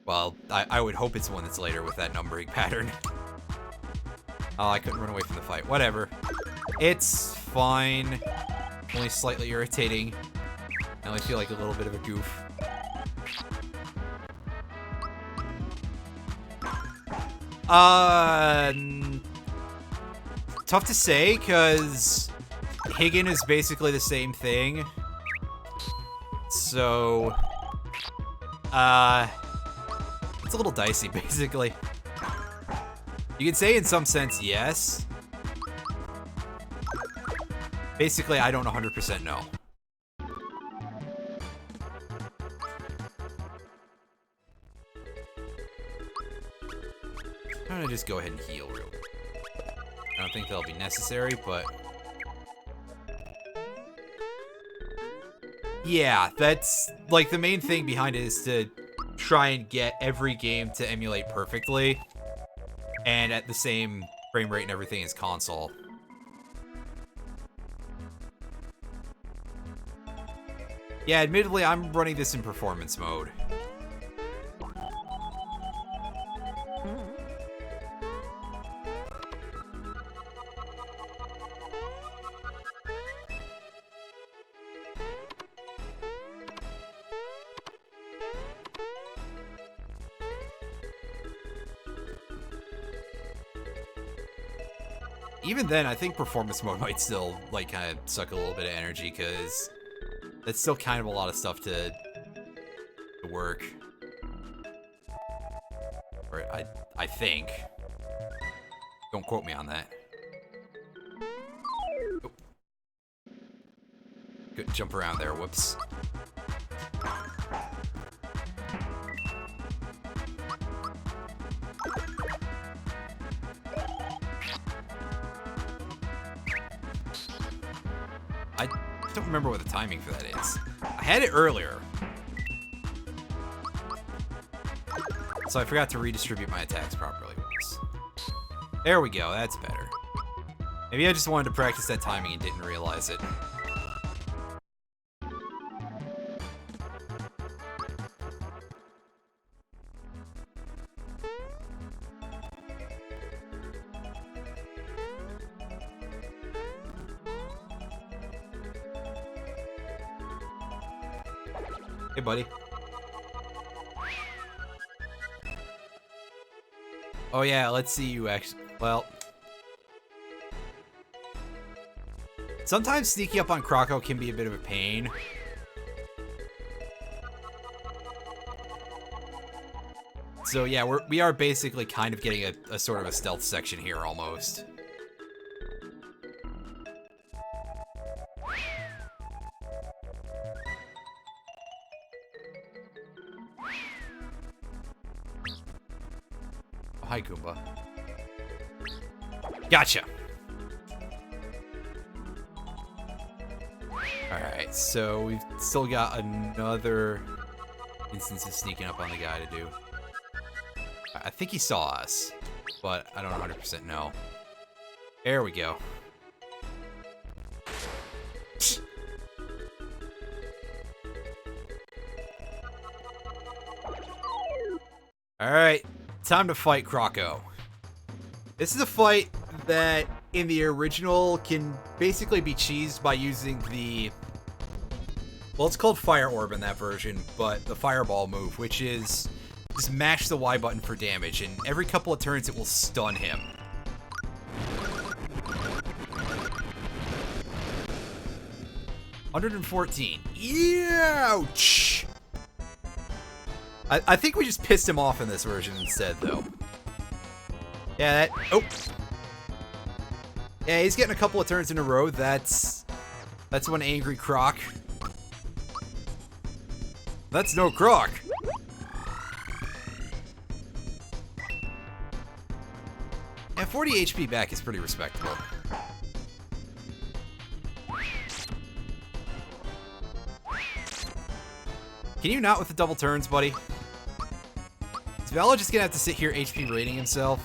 Well, I would hope it's one that's later with that numbering pattern. Oh, I couldn't run away from the fight. Whatever. It's fine. Only slightly irritating. I only feel like a little bit of a goof. Tough to say, because Higgin is basically the same thing. So, it's a little dicey, basically. You could say in some sense, yes. Basically, I don't 100% know. I'm gonna just go ahead and heal real quick. I don't think that'll be necessary, but... Yeah, that's, like, the main thing behind it is to try and get every game to emulate perfectly. And at the same frame rate and everything as console. Yeah, admittedly, I'm running this in performance mode. Even then, I think performance mode might still, like, kind of suck a little bit of energy, because that's still kind of a lot of stuff to work. Or I think. Don't quote me on that. Oh. Good jump around there, whoops. I don't remember what the timing for that is. I had it earlier. So I forgot to redistribute my attacks properly. There we go, that's better. Maybe I just wanted to practice that timing and didn't realize it. Hey, buddy. Oh yeah, let's see you actually. Well, sometimes sneaking up on Croco can be a bit of a pain. So yeah, we are basically kind of getting a sort of a stealth section here almost. Oh, hi, Goomba. Gotcha. Alright, so we've still got another instance of sneaking up on the guy to do. I think he saw us, but I don't 100% know. There we go. Alright, time to fight Croco. This is a fight that, in the original, can basically be cheesed by using the... Well, it's called Fire Orb in that version, but the Fireball move, which is just mash the Y button for damage, and every couple of turns it will stun him. $114. Ouch! I think we just pissed him off in this version instead, though. Yeah, that... Oh! Yeah, he's getting a couple of turns in a row. That's one angry Croc. That's no Croc! Yeah, 40 HP back is pretty respectable. Can you not with the double turns, buddy? Is Valor just gonna have to sit here HP rating himself?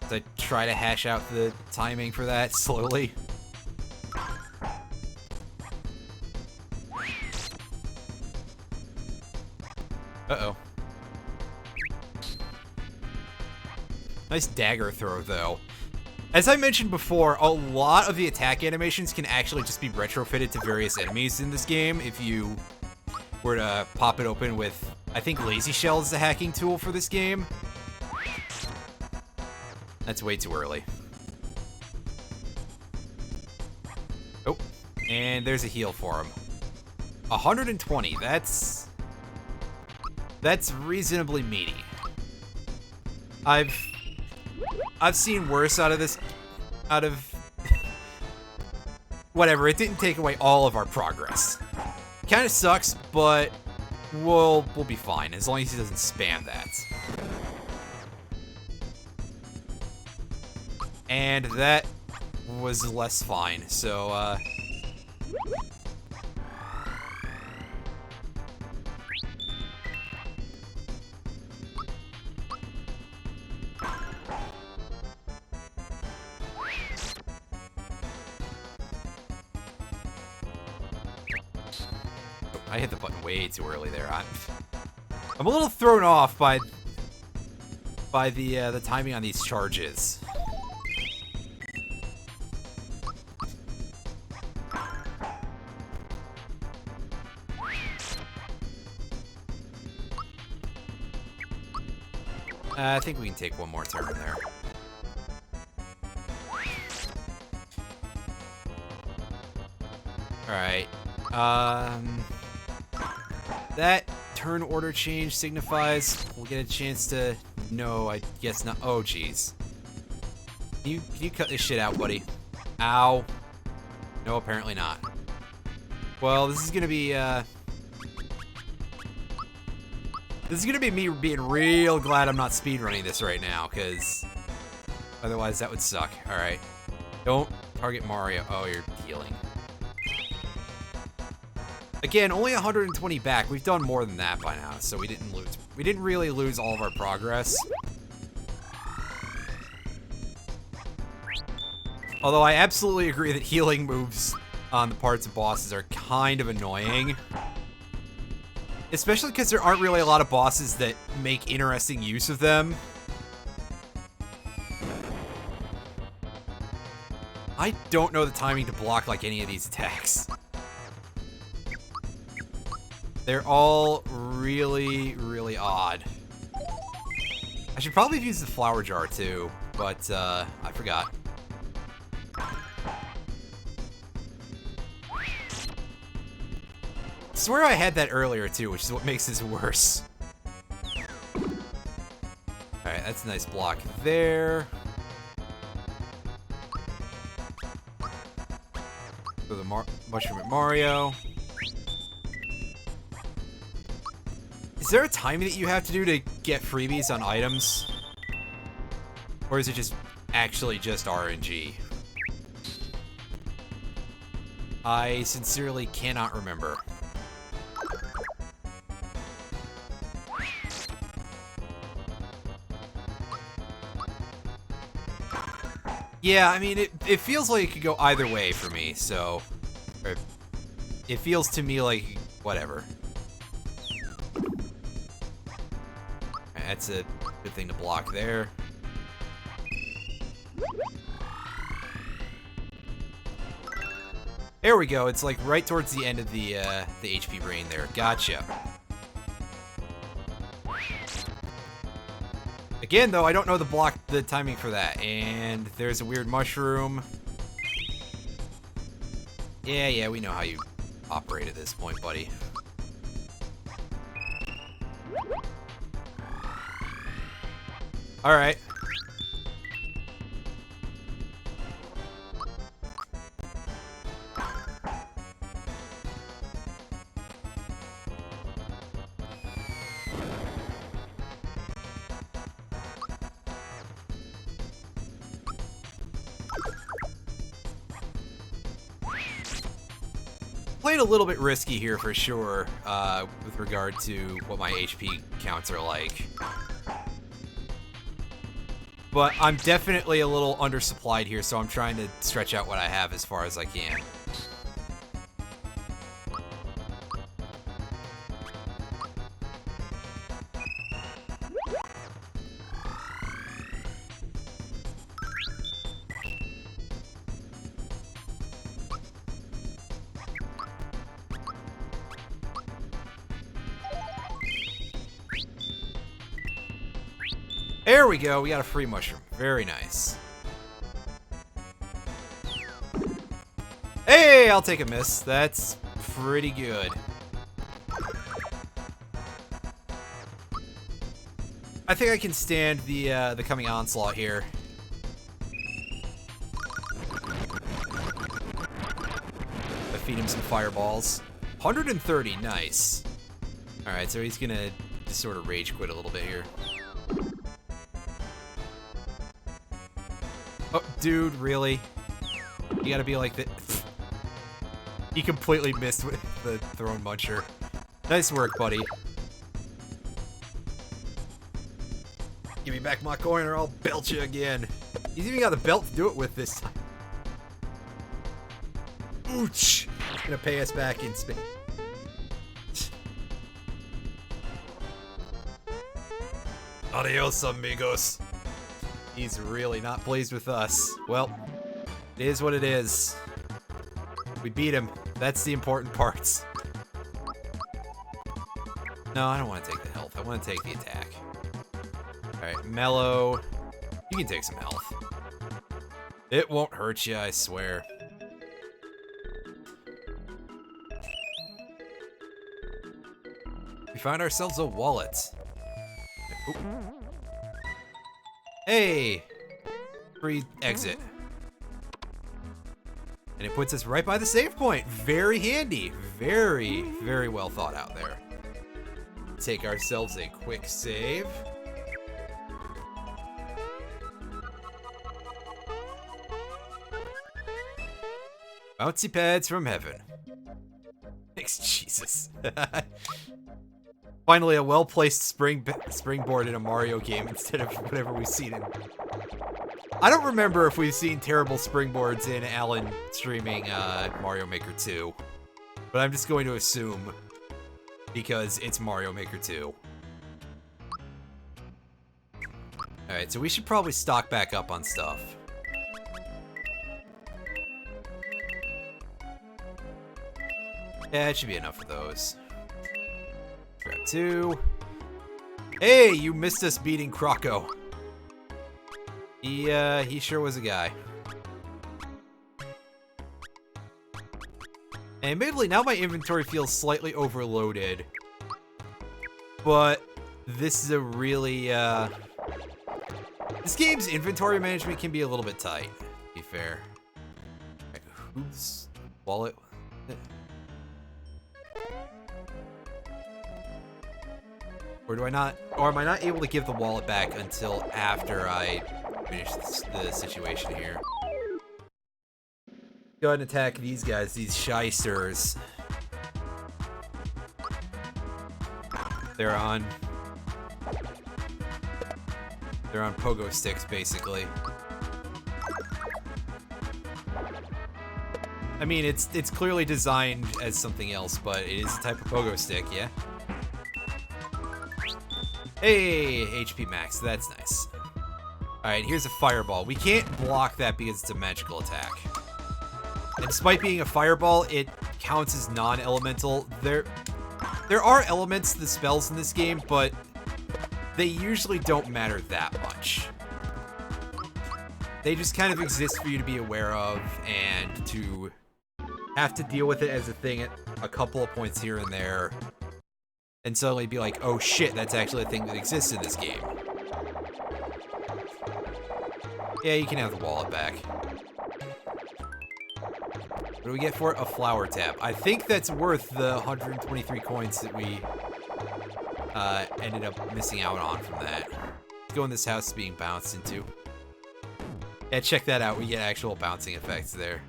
As I try to hash out the timing for that slowly. Uh-oh. Nice dagger throw, though. As I mentioned before, a lot of the attack animations can actually just be retrofitted to various enemies in this game if you were to pop it open with... I think Lazy Shell is the hacking tool for this game. That's way too early. Oh, and there's a heal for him. 120, that's reasonably meaty. I've seen worse out of whatever, it didn't take away all of our progress. Kinda sucks, but we'll be fine, as long as he doesn't spam that. And that was less fine, so, I hit the button way too early there. I'm a little thrown off by the timing on these charges. I think we can take one more turn there. Alright. That turn order change signifies we'll get a chance to... No, I guess not. Oh, jeez. Can you cut this shit out, buddy? Ow. No, apparently not. Well, this is gonna be, This is gonna be me being real glad I'm not speedrunning this right now, because otherwise that would suck. Alright. Don't target Mario. Oh, you're healing. Again, only 120 back. We've done more than that by now, so we didn't lose. We didn't really lose all of our progress. Although I absolutely agree that healing moves on the parts of bosses are kind of annoying. Especially because there aren't really a lot of bosses that make interesting use of them. I don't know the timing to block like any of these attacks. They're all really, really odd. I should probably have used the flower jar too, but I forgot. I swear I had that earlier too, which is what makes this worse. Alright, that's a nice block there. So the mushroom at Mario. Is there a timing that you have to do to get freebies on items? Or is it just actually just RNG? I sincerely cannot remember. Yeah, I mean, it feels like it could go either way for me, so... Or it feels to me like whatever. That's a good thing to block there. There we go. It's like right towards the end of the HP brain there. Gotcha. Again, though, I don't know the timing for that. And there's a weird mushroom. Yeah, we know how you operate at this point, buddy. Alright. Played a little bit risky here for sure, with regard to what my HP counts are like. But I'm definitely a little undersupplied here, so I'm trying to stretch out what I have as far as I can. There we go, we got a free mushroom. Very nice. Hey, I'll take a miss. That's pretty good. I think I can stand the coming onslaught here. I feed him some fireballs. 130, nice. Alright, so he's gonna just sort of rage quit a little bit here. Oh, dude, really? You gotta be like that. He completely missed with the thrown muncher. Nice work, buddy. Give me back my coin or I'll belt you again. He's even got the belt to do it with this time. Ooch! Gonna pay us back in space. Adios, amigos. He's really not pleased with us. Well, it is what it is. We beat him. That's the important parts. No, I don't want to take the health. I want to take the attack. Alright, Mellow. You can take some health. It won't hurt you, I swear. We found ourselves a wallet. Oop. Hey! Free exit. And it puts us right by the save point. Very handy. Very, very well thought out there. Take ourselves a quick save. Bouncy pads from heaven. Thanks, Jesus. Finally, a well-placed springboard in a Mario game instead of whatever we've seen in... I don't remember if we've seen terrible springboards in Alan streaming Mario Maker 2. But I'm just going to assume, because it's Mario Maker 2. Alright, so we should probably stock back up on stuff. Yeah, it should be enough of those. Grab 2. Hey, you missed us beating Croco. He sure was a guy. And admittedly, now my inventory feels slightly overloaded. But this is a really, this game's inventory management can be a little bit tight, to be fair. Right, whose wallet? Or do I not, or am I not able to give the wallet back until after I finish the situation here? Go ahead and attack these guys, these shysters. They're on pogo sticks, basically. I mean, it's clearly designed as something else, but it is a type of pogo stick, yeah? Hey, HP max, that's nice. Alright, here's a fireball. We can't block that because it's a magical attack. And despite being a fireball, it counts as non-elemental. There are elements to the spells in this game, but they usually don't matter that much. They just kind of exist for you to be aware of and to have to deal with it as a thing at a couple of points here and there. And suddenly be like, oh shit, that's actually a thing that exists in this game. Yeah, you can have the wallet back. What do we get for it? A flower tap. I think that's worth the 123 coins that we ended up missing out on from that. Let's go in this house being bounced into. Yeah, check that out. We get actual bouncing effects there.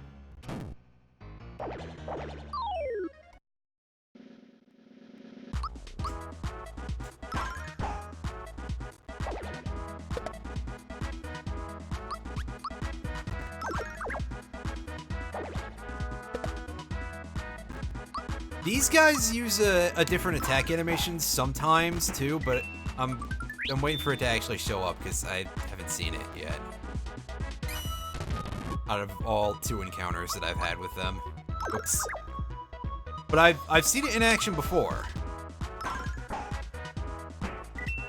These guys use a different attack animation sometimes too, but I'm waiting for it to actually show up because I haven't seen it yet. Out of all 2 encounters that I've had with them. Oops. But I've seen it in action before.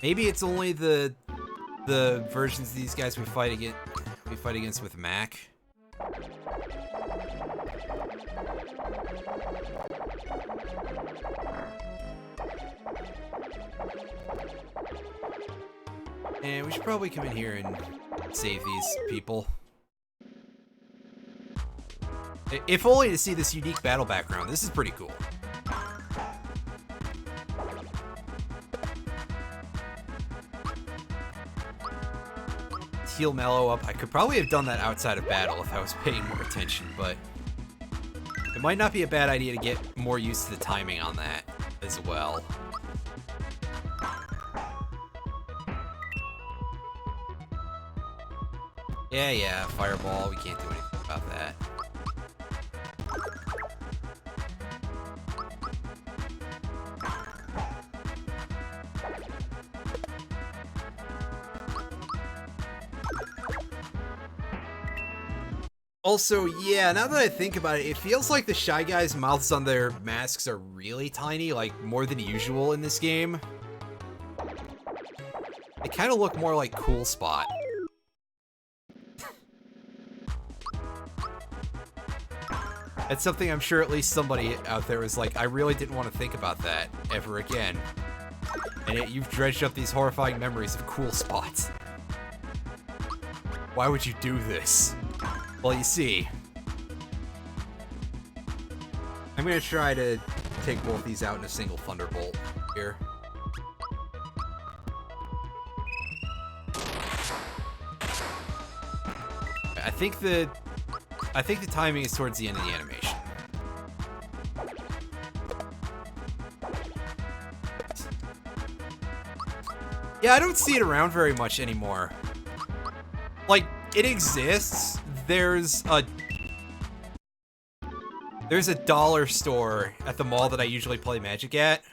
Maybe it's only the versions of these guys we fight against with Mac. And we should probably come in here and save these people. If only to see this unique battle background. This is pretty cool. Heal Mallow up. I could probably have done that outside of battle if I was paying more attention, but it might not be a bad idea to get more used to the timing on that as well. Yeah, fireball, we can't do anything about that. Also, yeah, now that I think about it, it feels like the Shy Guys' mouths on their masks are really tiny, like more than usual in this game. They kind of look more like Cool Spot. That's something I'm sure at least somebody out there was like, I really didn't want to think about that ever again. And yet you've dredged up these horrifying memories of cool spots. Why would you do this? Well, you see, I'm gonna try to take both these out in a single Thunderbolt here. I think the timing is towards the end of the animation. Yeah, I don't see it around very much anymore. Like, it exists. There's a dollar store at the mall that I usually play Magic at,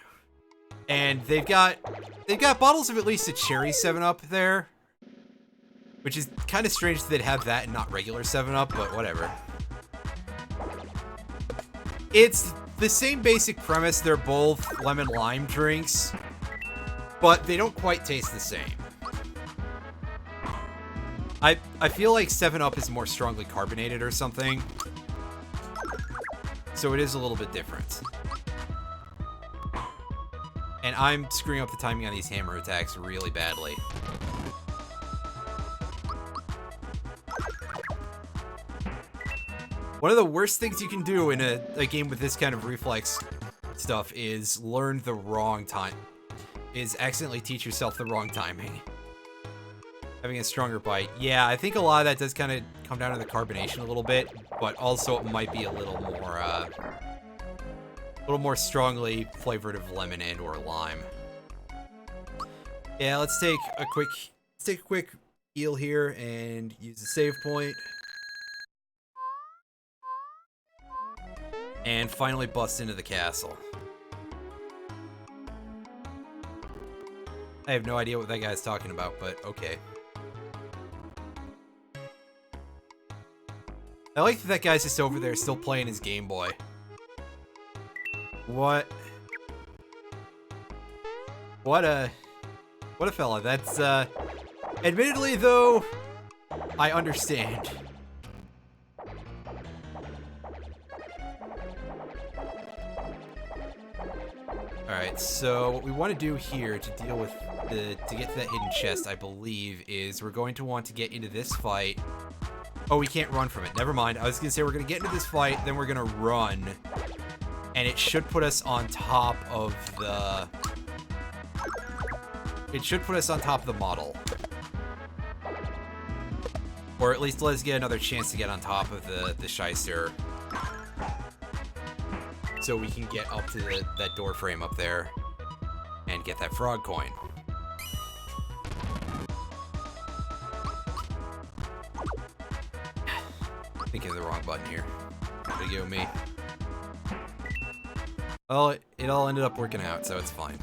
and they've got bottles of at least a cherry 7-Up there, which is kind of strange that they'd have that and not regular 7-Up, but whatever. It's the same basic premise. They're both lemon lime drinks, but they don't quite taste the same. I feel like 7-Up is more strongly carbonated or something, so it is a little bit different. And I'm screwing up the timing on these hammer attacks really badly. One of the worst things you can do in a game with this kind of reflex stuff is learn the wrong time. Is accidentally teach yourself the wrong timing. Having a stronger bite. Yeah, I think a lot of that does kind of come down to the carbonation a little bit, but also it might be a little more strongly flavored of lemon and or lime. Yeah, let's take a quick heal here and use the save point. And finally bust into the castle. I have no idea what that guy's talking about, but okay. I like that guy's just over there still playing his Game Boy. What a fella. That's, admittedly though, I understand. Alright, so what we want to do here to deal with to get to that hidden chest, I believe, is we're going to want to get into this fight. Oh, we can't run from it. Never mind. I was going to say we're going to get into this fight, then we're going to run. And it should put us on top of the... It should put us on top of the model. Or at least let us get another chance to get on top of the Shyster. So we can get up to that door frame up there and get that frog coin. Thinking of the wrong button here. Way to go, me. Well, it all ended up working out, so it's fine.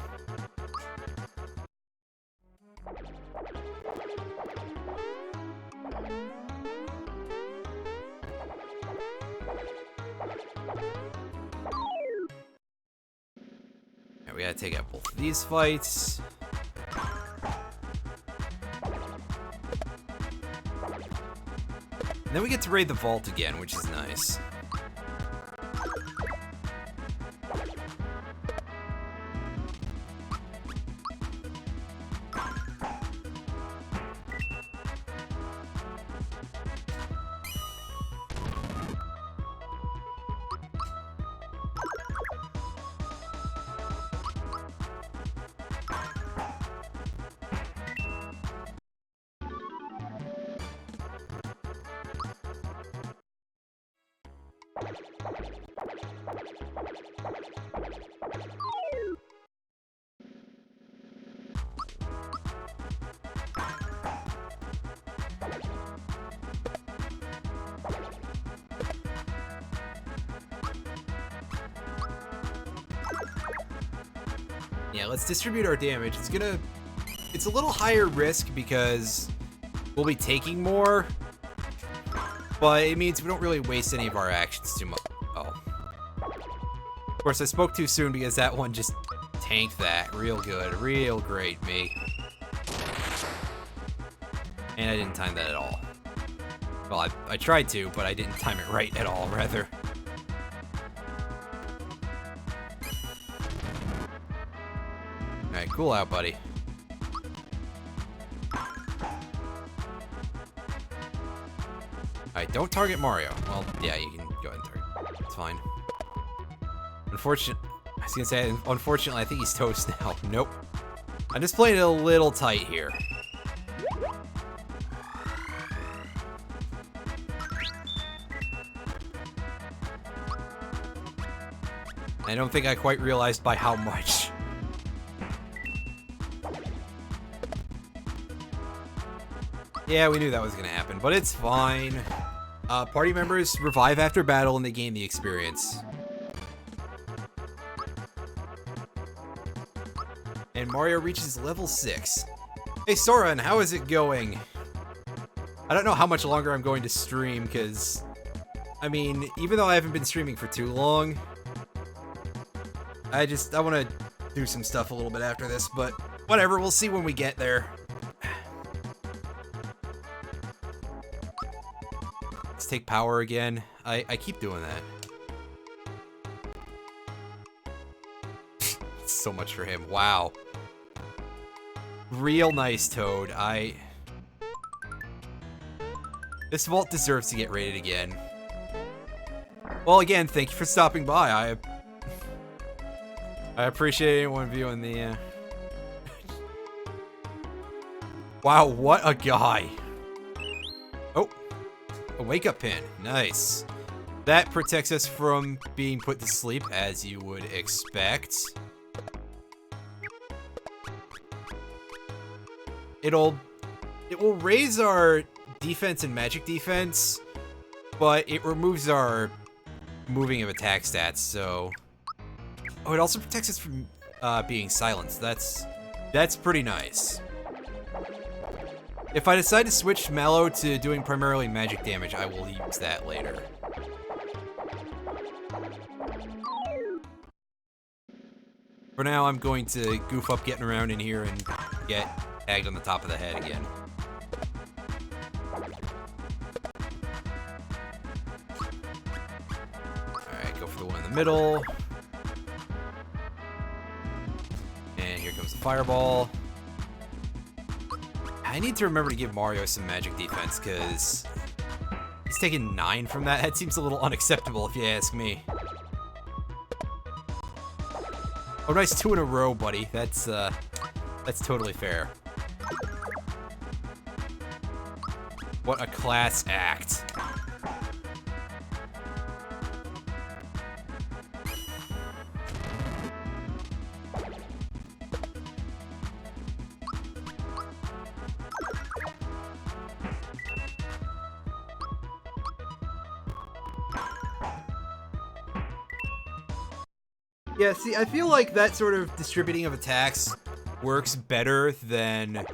Now we gotta take out both of these fights. And then we get to raid the vault again, which is nice. Yeah, let's distribute our damage. It's a little higher risk because we'll be taking more, but it means we don't really waste any of our actions too much. Oh. Of course, I spoke too soon because that one just tanked that real good, real great, me. And I didn't time that at all. Well, I tried to, but I didn't time it right at all, rather. Alright, cool out, buddy. Alright, don't target Mario. Well, yeah, you can go ahead and target. It's fine. I was gonna say, unfortunately, I think he's toast now. Nope. I'm just playing it a little tight here. I don't think I quite realized by how much. Yeah, we knew that was gonna happen, but it's fine. Party members revive after battle and they gain the experience. And Mario reaches level 6. Hey Soren, how is it going? I don't know how much longer I'm going to stream, because, I mean, even though I haven't been streaming for too long, I want to do some stuff a little bit after this, but whatever, we'll see when we get there. Let's take power again. I keep doing that. So much for him. Wow. Real nice, Toad. This vault deserves to get rated again. Well, again, thank you for stopping by. I appreciate anyone viewing the, Wow, what a guy. Oh, a wake-up pin. Nice. That protects us from being put to sleep, as you would expect. It will raise our defense and magic defense, but it removes our moving of attack stats, so... Oh, it also protects us from being silenced. That's pretty nice. If I decide to switch Mallow to doing primarily magic damage, I will use that later. For now, I'm going to goof up getting around in here and get tagged on the top of the head again. Alright, go for the one in the middle. And here comes the fireball. I need to remember to give Mario some magic defense, because he's taking 9 from that. That seems a little unacceptable, if you ask me. Oh, nice 2 in a row, buddy. That's totally fair. What a class act. Yeah, see, I feel like that sort of distributing of attacks works better than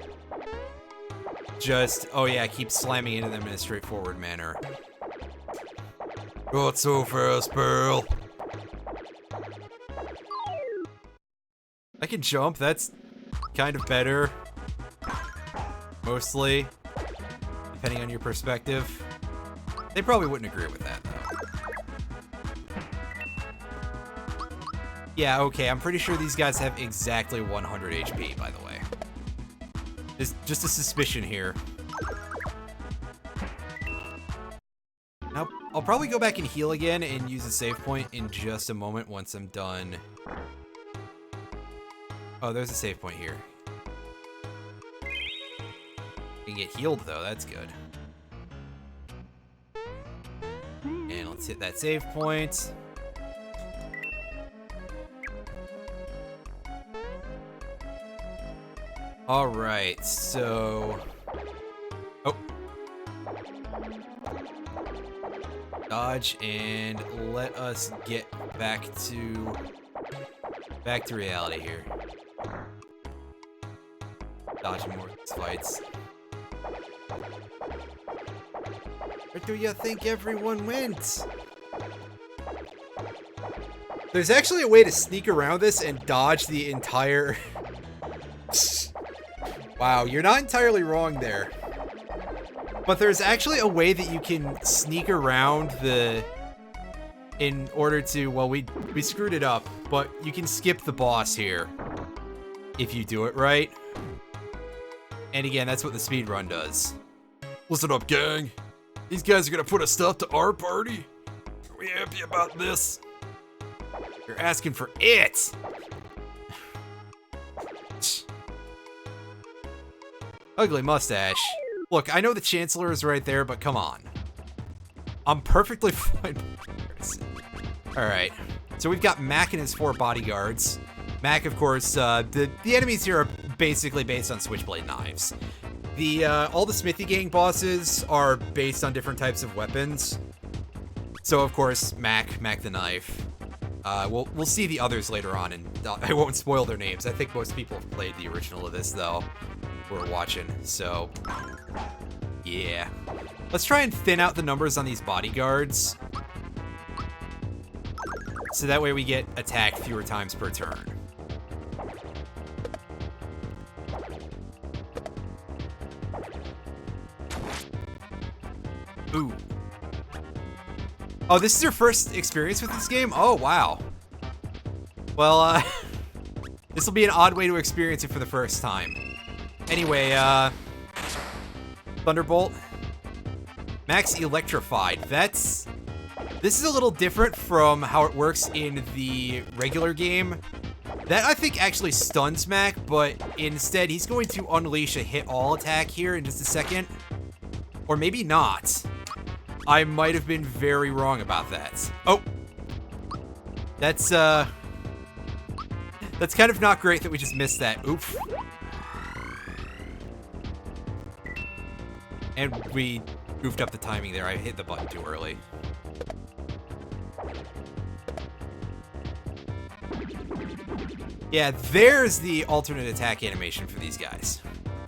just, oh yeah, keep slamming into them in a straightforward manner. Got so fast, Pearl. I can jump, that's kind of better. Mostly. Depending on your perspective. They probably wouldn't agree with that, though. Yeah, okay, I'm pretty sure these guys have exactly 100 HP, by the way. Just a suspicion here. Now, I'll probably go back and heal again and use a save point in just a moment once I'm done. Oh, there's a save point here. You can get healed, though, that's good. And let's hit that save point. Alright, so... Oh. Dodge, and let us get back to reality here. Dodging more of these fights. Where do you think everyone went? There's actually a way to sneak around this and dodge the entire... Wow, you're not entirely wrong there. But there's actually a way that you can sneak around in order to, well, we screwed it up, but you can skip the boss here. if you do it right. And again, that's what the speedrun does. Listen up, gang. These guys are gonna put a stop to our party. Are we happy about this? You're asking for it! Ugly mustache. Look, I know the Chancellor is right there, but come on. I'm perfectly fine. Alright, so we've got Mac and his 4 bodyguards. Mac, of course, the enemies here are basically based on Switchblade knives. All the Smithy Gang bosses are based on different types of weapons. So, of course, Mac the knife. We'll see the others later on, and I won't spoil their names. I think most people have played the original of this, though. We're watching, so yeah. Let's try and thin out the numbers on these bodyguards, so that way we get attacked fewer times per turn. Ooh. Oh, this is your first experience with this game? Oh, wow. Well, this will be an odd way to experience it for the first time. Anyway, Thunderbolt. Max electrified. This is a little different from how it works in the regular game. That, I think, actually stuns Mac, but instead he's going to unleash a hit-all attack here in just a second. Or maybe not. I might have been very wrong about that. Oh! That's kind of not great that we just missed that. Oof. And we goofed up the timing there. I hit the button too early. Yeah, there's the alternate attack animation for these guys.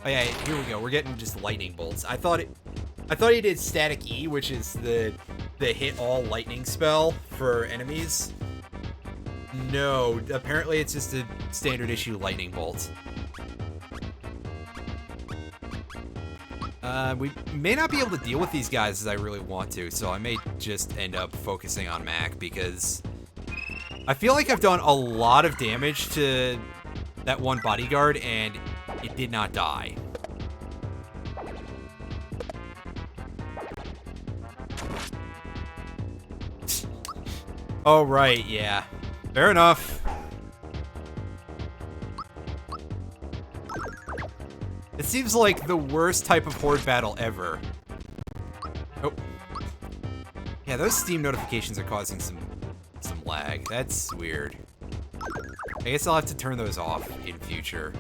Oh yeah, here we go. We're getting just lightning bolts. I thought he did static E, which is the hit all lightning spell for enemies. No, apparently it's just a standard issue lightning bolt. We may not be able to deal with these guys as I really want to, so I may just end up focusing on Mac, because I feel like I've done a lot of damage to that one bodyguard, and it did not die. Oh, right, yeah. Fair enough. It seems like the worst type of horde battle ever. Oh. Yeah, those Steam notifications are causing some lag. That's weird. I guess I'll have to turn those off in future.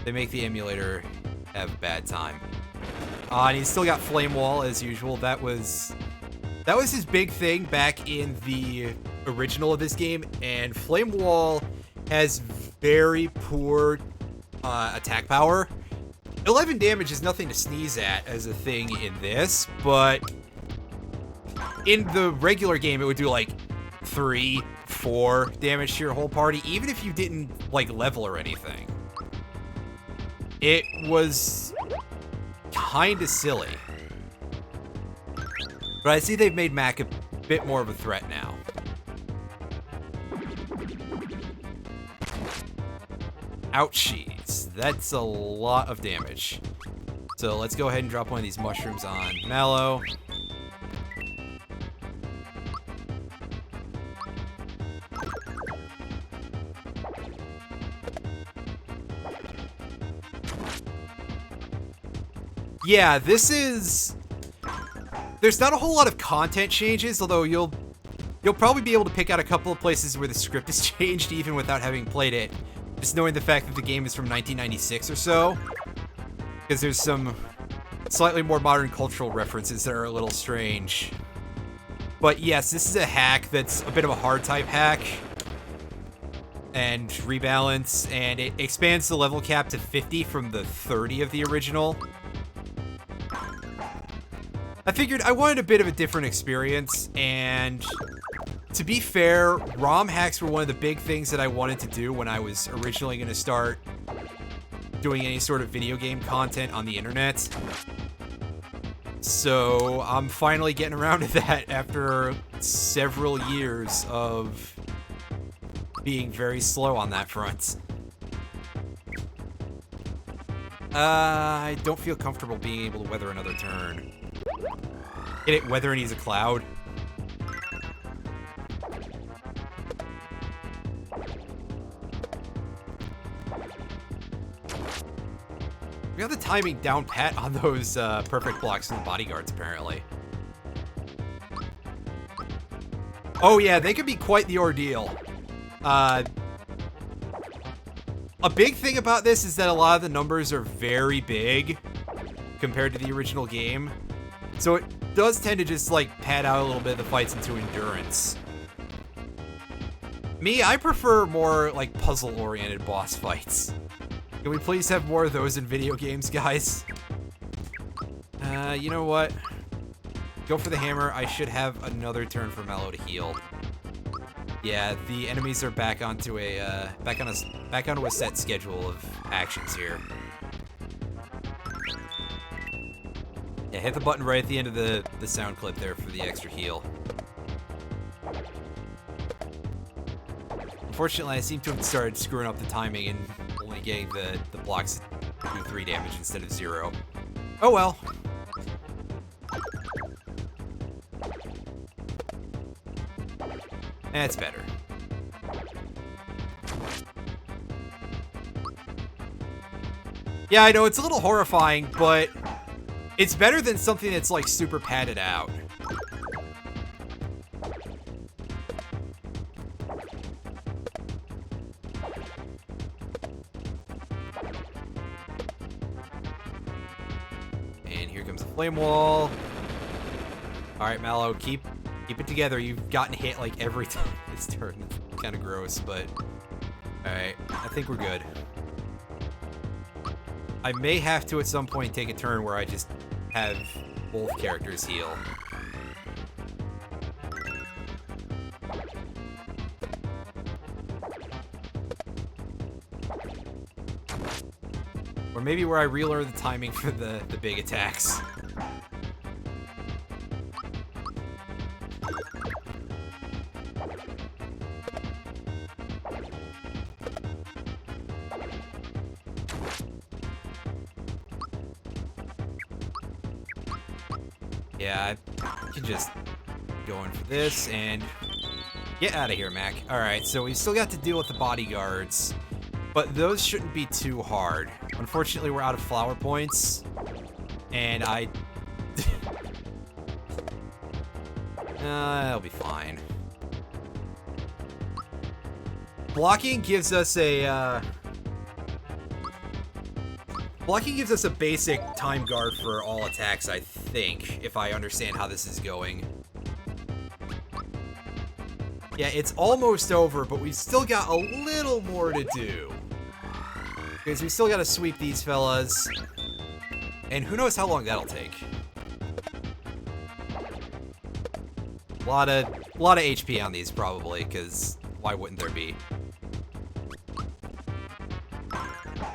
They make the emulator have a bad time. And he's still got Flame Wall as usual. That was his big thing back in the original of this game, and Flame Wall has very poor attack power. 11 damage is nothing to sneeze at as a thing in this, but in the regular game it would do like 3, 4 damage to your whole party, even if you didn't like level or anything. It was kinda silly. But I see they've made Mac a bit more of a threat now. Ouchies. That's a lot of damage. So let's go ahead and drop one of these mushrooms on Mallow. Yeah, this is... There's not a whole lot of content changes, although you'll probably be able to pick out a couple of places where the script has changed even without having played it. Just knowing the fact that the game is from 1996 or so. Because there's some slightly more modern cultural references that are a little strange. But yes, this is a hack that's a bit of a hard type hack. And rebalance, and it expands the level cap to 50 from the 30 of the original. I figured I wanted a bit of a different experience, and to be fair, ROM hacks were one of the big things that I wanted to do when I was originally going to start doing any sort of video game content on the internet. So I'm finally getting around to that after several years of being very slow on that front. I don't feel comfortable being able to weather another turn. Get it? Weather needs a cloud. We got the timing down pat on those perfect blocks from the bodyguards, apparently. Oh yeah, they could be quite the ordeal. A big thing about this is that a lot of the numbers are very big compared to the original game. So it does tend to just like pad out a little bit of the fights into endurance. Me, I prefer more like puzzle-oriented boss fights. Can we please have more of those in video games, guys? You know what? Go for the hammer. I should have another turn for Mallow to heal. Yeah, the enemies are back onto a back onto a set schedule of actions here. Yeah, hit the button right at the end of the sound clip there for the extra heal. Unfortunately, I seem to have started screwing up the timing and only getting the blocks to do 3 damage instead of 0. Oh well. That's better. Yeah, I know, it's a little horrifying, but it's better than something that's like super padded out. And here comes the flame wall. Alright, Mallow, keep it together. You've gotten hit like every time this turn. It's kind of gross, but alright, I think we're good. I may have to at some point take a turn where I just have both characters heal. Or maybe where I relearn the timing for the big attacks. Yeah, I can just go in for this and get out of here, Mac. Alright, so we still got to deal with the bodyguards, but those shouldn't be too hard. Unfortunately, we're out of flower points, and that'll be fine. Blocking gives us a, Blocking gives us a basic time guard for all attacks, I think, if I understand how this is going. Yeah, it's almost over, but we've still got a little more to do. Because we still gotta sweep these fellas. And who knows how long that'll take. A lot of HP on these, probably, because why wouldn't there be?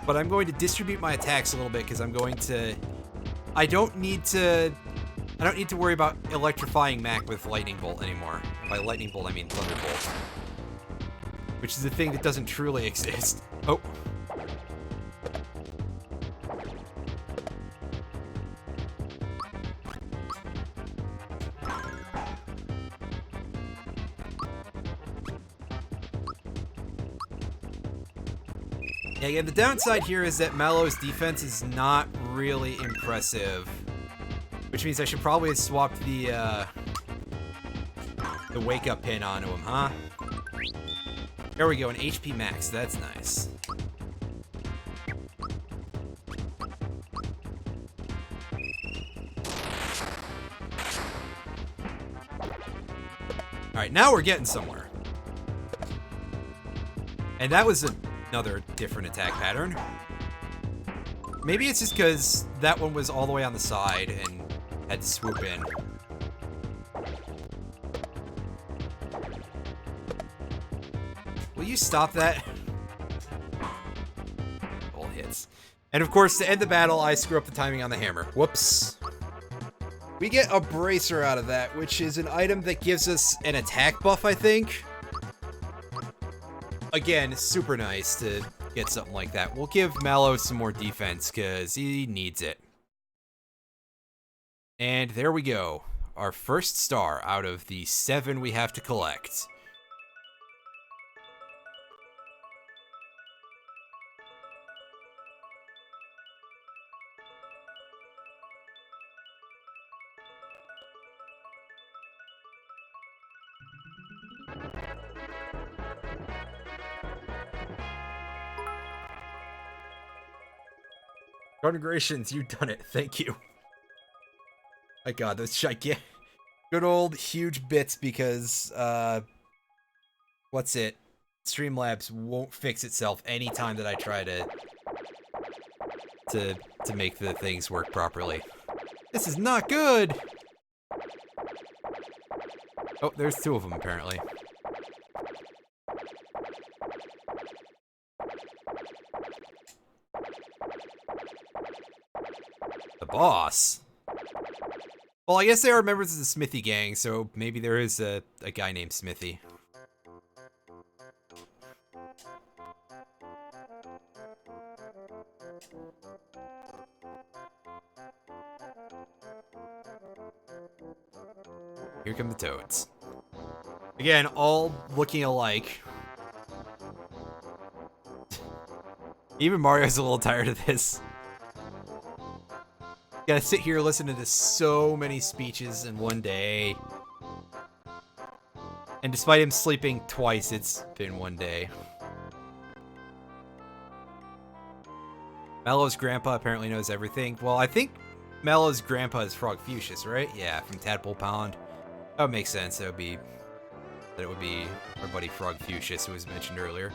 But I'm going to distribute my attacks a little bit because I'm going to... I don't need to worry about electrifying Mac with Lightning Bolt anymore. By Lightning Bolt, I mean Thunderbolt. Which is a thing that doesn't truly exist. Oh. Yeah, again, the downside here is that Mallow's defense is not really impressive. Which means I should probably have swapped the wake-up pin onto him, huh? There we go, an HP max. That's nice. Alright, now we're getting somewhere. And that was another different attack pattern. Maybe it's just because that one was all the way on the side and had to swoop in. Will you stop that? All hits. And of course, to end the battle, I screw up the timing on the hammer. Whoops. We get a bracer out of that, which is an item that gives us an attack buff, I think. again, super nice to get something like that. We'll give Mallow some more defense because he needs it. And there we go. Our first star out of the 7 we have to collect. Congratulations, you've done it. Thank you. My god, those gigantic, good old huge bits because, what's it? Streamlabs won't fix itself anytime that I try to make the things work properly. This is not good! Oh, there's 2 of them, apparently. The boss? Well, I guess they are members of the Smithy gang, so maybe there is a guy named Smithy. Here come the Toads. Again, all looking alike. Even Mario's a little tired of this. Gotta sit here listen to so many speeches in one day. And despite him sleeping twice, it's been one day. Mallow's grandpa apparently knows everything. Well, I think Mallow's grandpa is Frogfucius, right? Yeah, from Tadpole Pond. That would make sense. That it would be our buddy Frogfucius, who was mentioned earlier.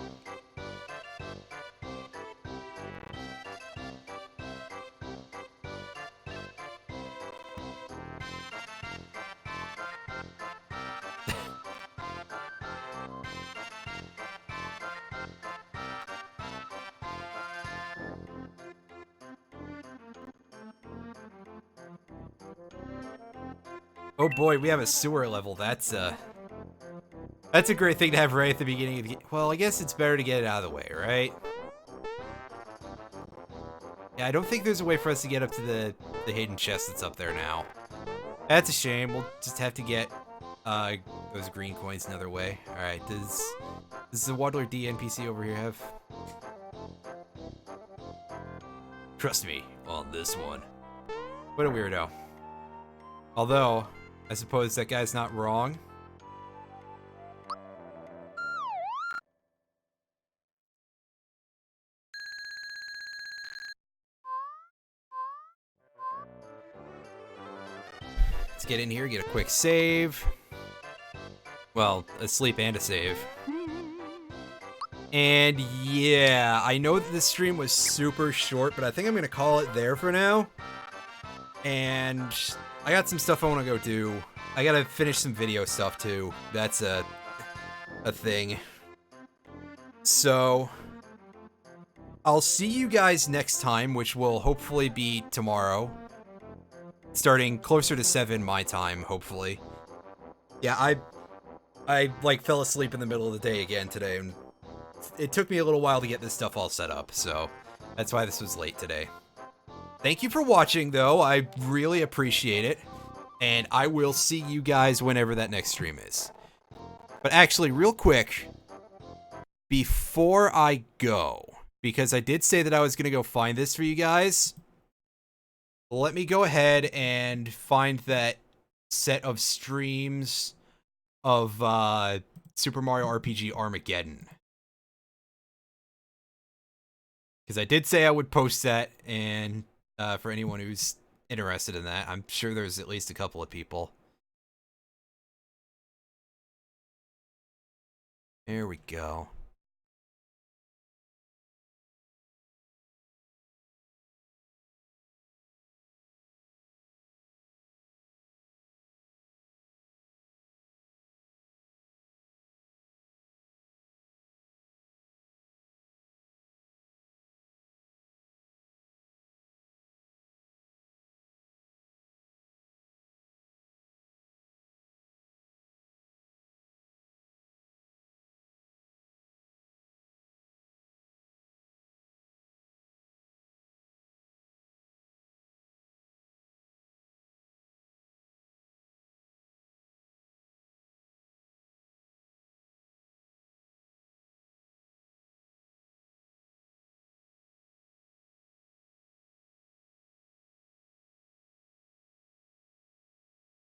Oh boy, we have a sewer level. That's a great thing to have right at the beginning of the game. Well, I guess it's better to get it out of the way, right? Yeah, I don't think there's a way for us to get up to the hidden chest that's up there now. That's a shame. We'll just have to get those green coins another way. Alright, does the Waddler D NPC over here have... Trust me on this one. What a weirdo. Although, I suppose that guy's not wrong. Let's get in here, get a quick save. Well, a sleep and a save. And yeah, I know that this stream was super short, but I think I'm gonna call it there for now. And I got some stuff I want to go do. I gotta finish some video stuff too. That's a thing. So I'll see you guys next time, which will hopefully be tomorrow. Starting closer to 7 my time, hopefully. Yeah, I like fell asleep in the middle of the day again today, and it took me a little while to get this stuff all set up, so that's why this was late today. Thank you for watching, though. I really appreciate it. And I will see you guys whenever that next stream is. But actually, real quick, before I go, because I did say that I was going to go find this for you guys, let me go ahead and find that set of streams of Super Mario RPG Armageddon. Because I did say I would post that, and for anyone who's interested in that, I'm sure there's at least a couple of people. There we go.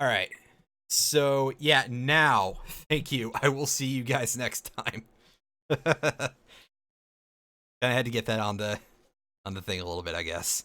All right. So, yeah, now, thank you. I will see you guys next time. I had to get that on the thing a little bit, I guess.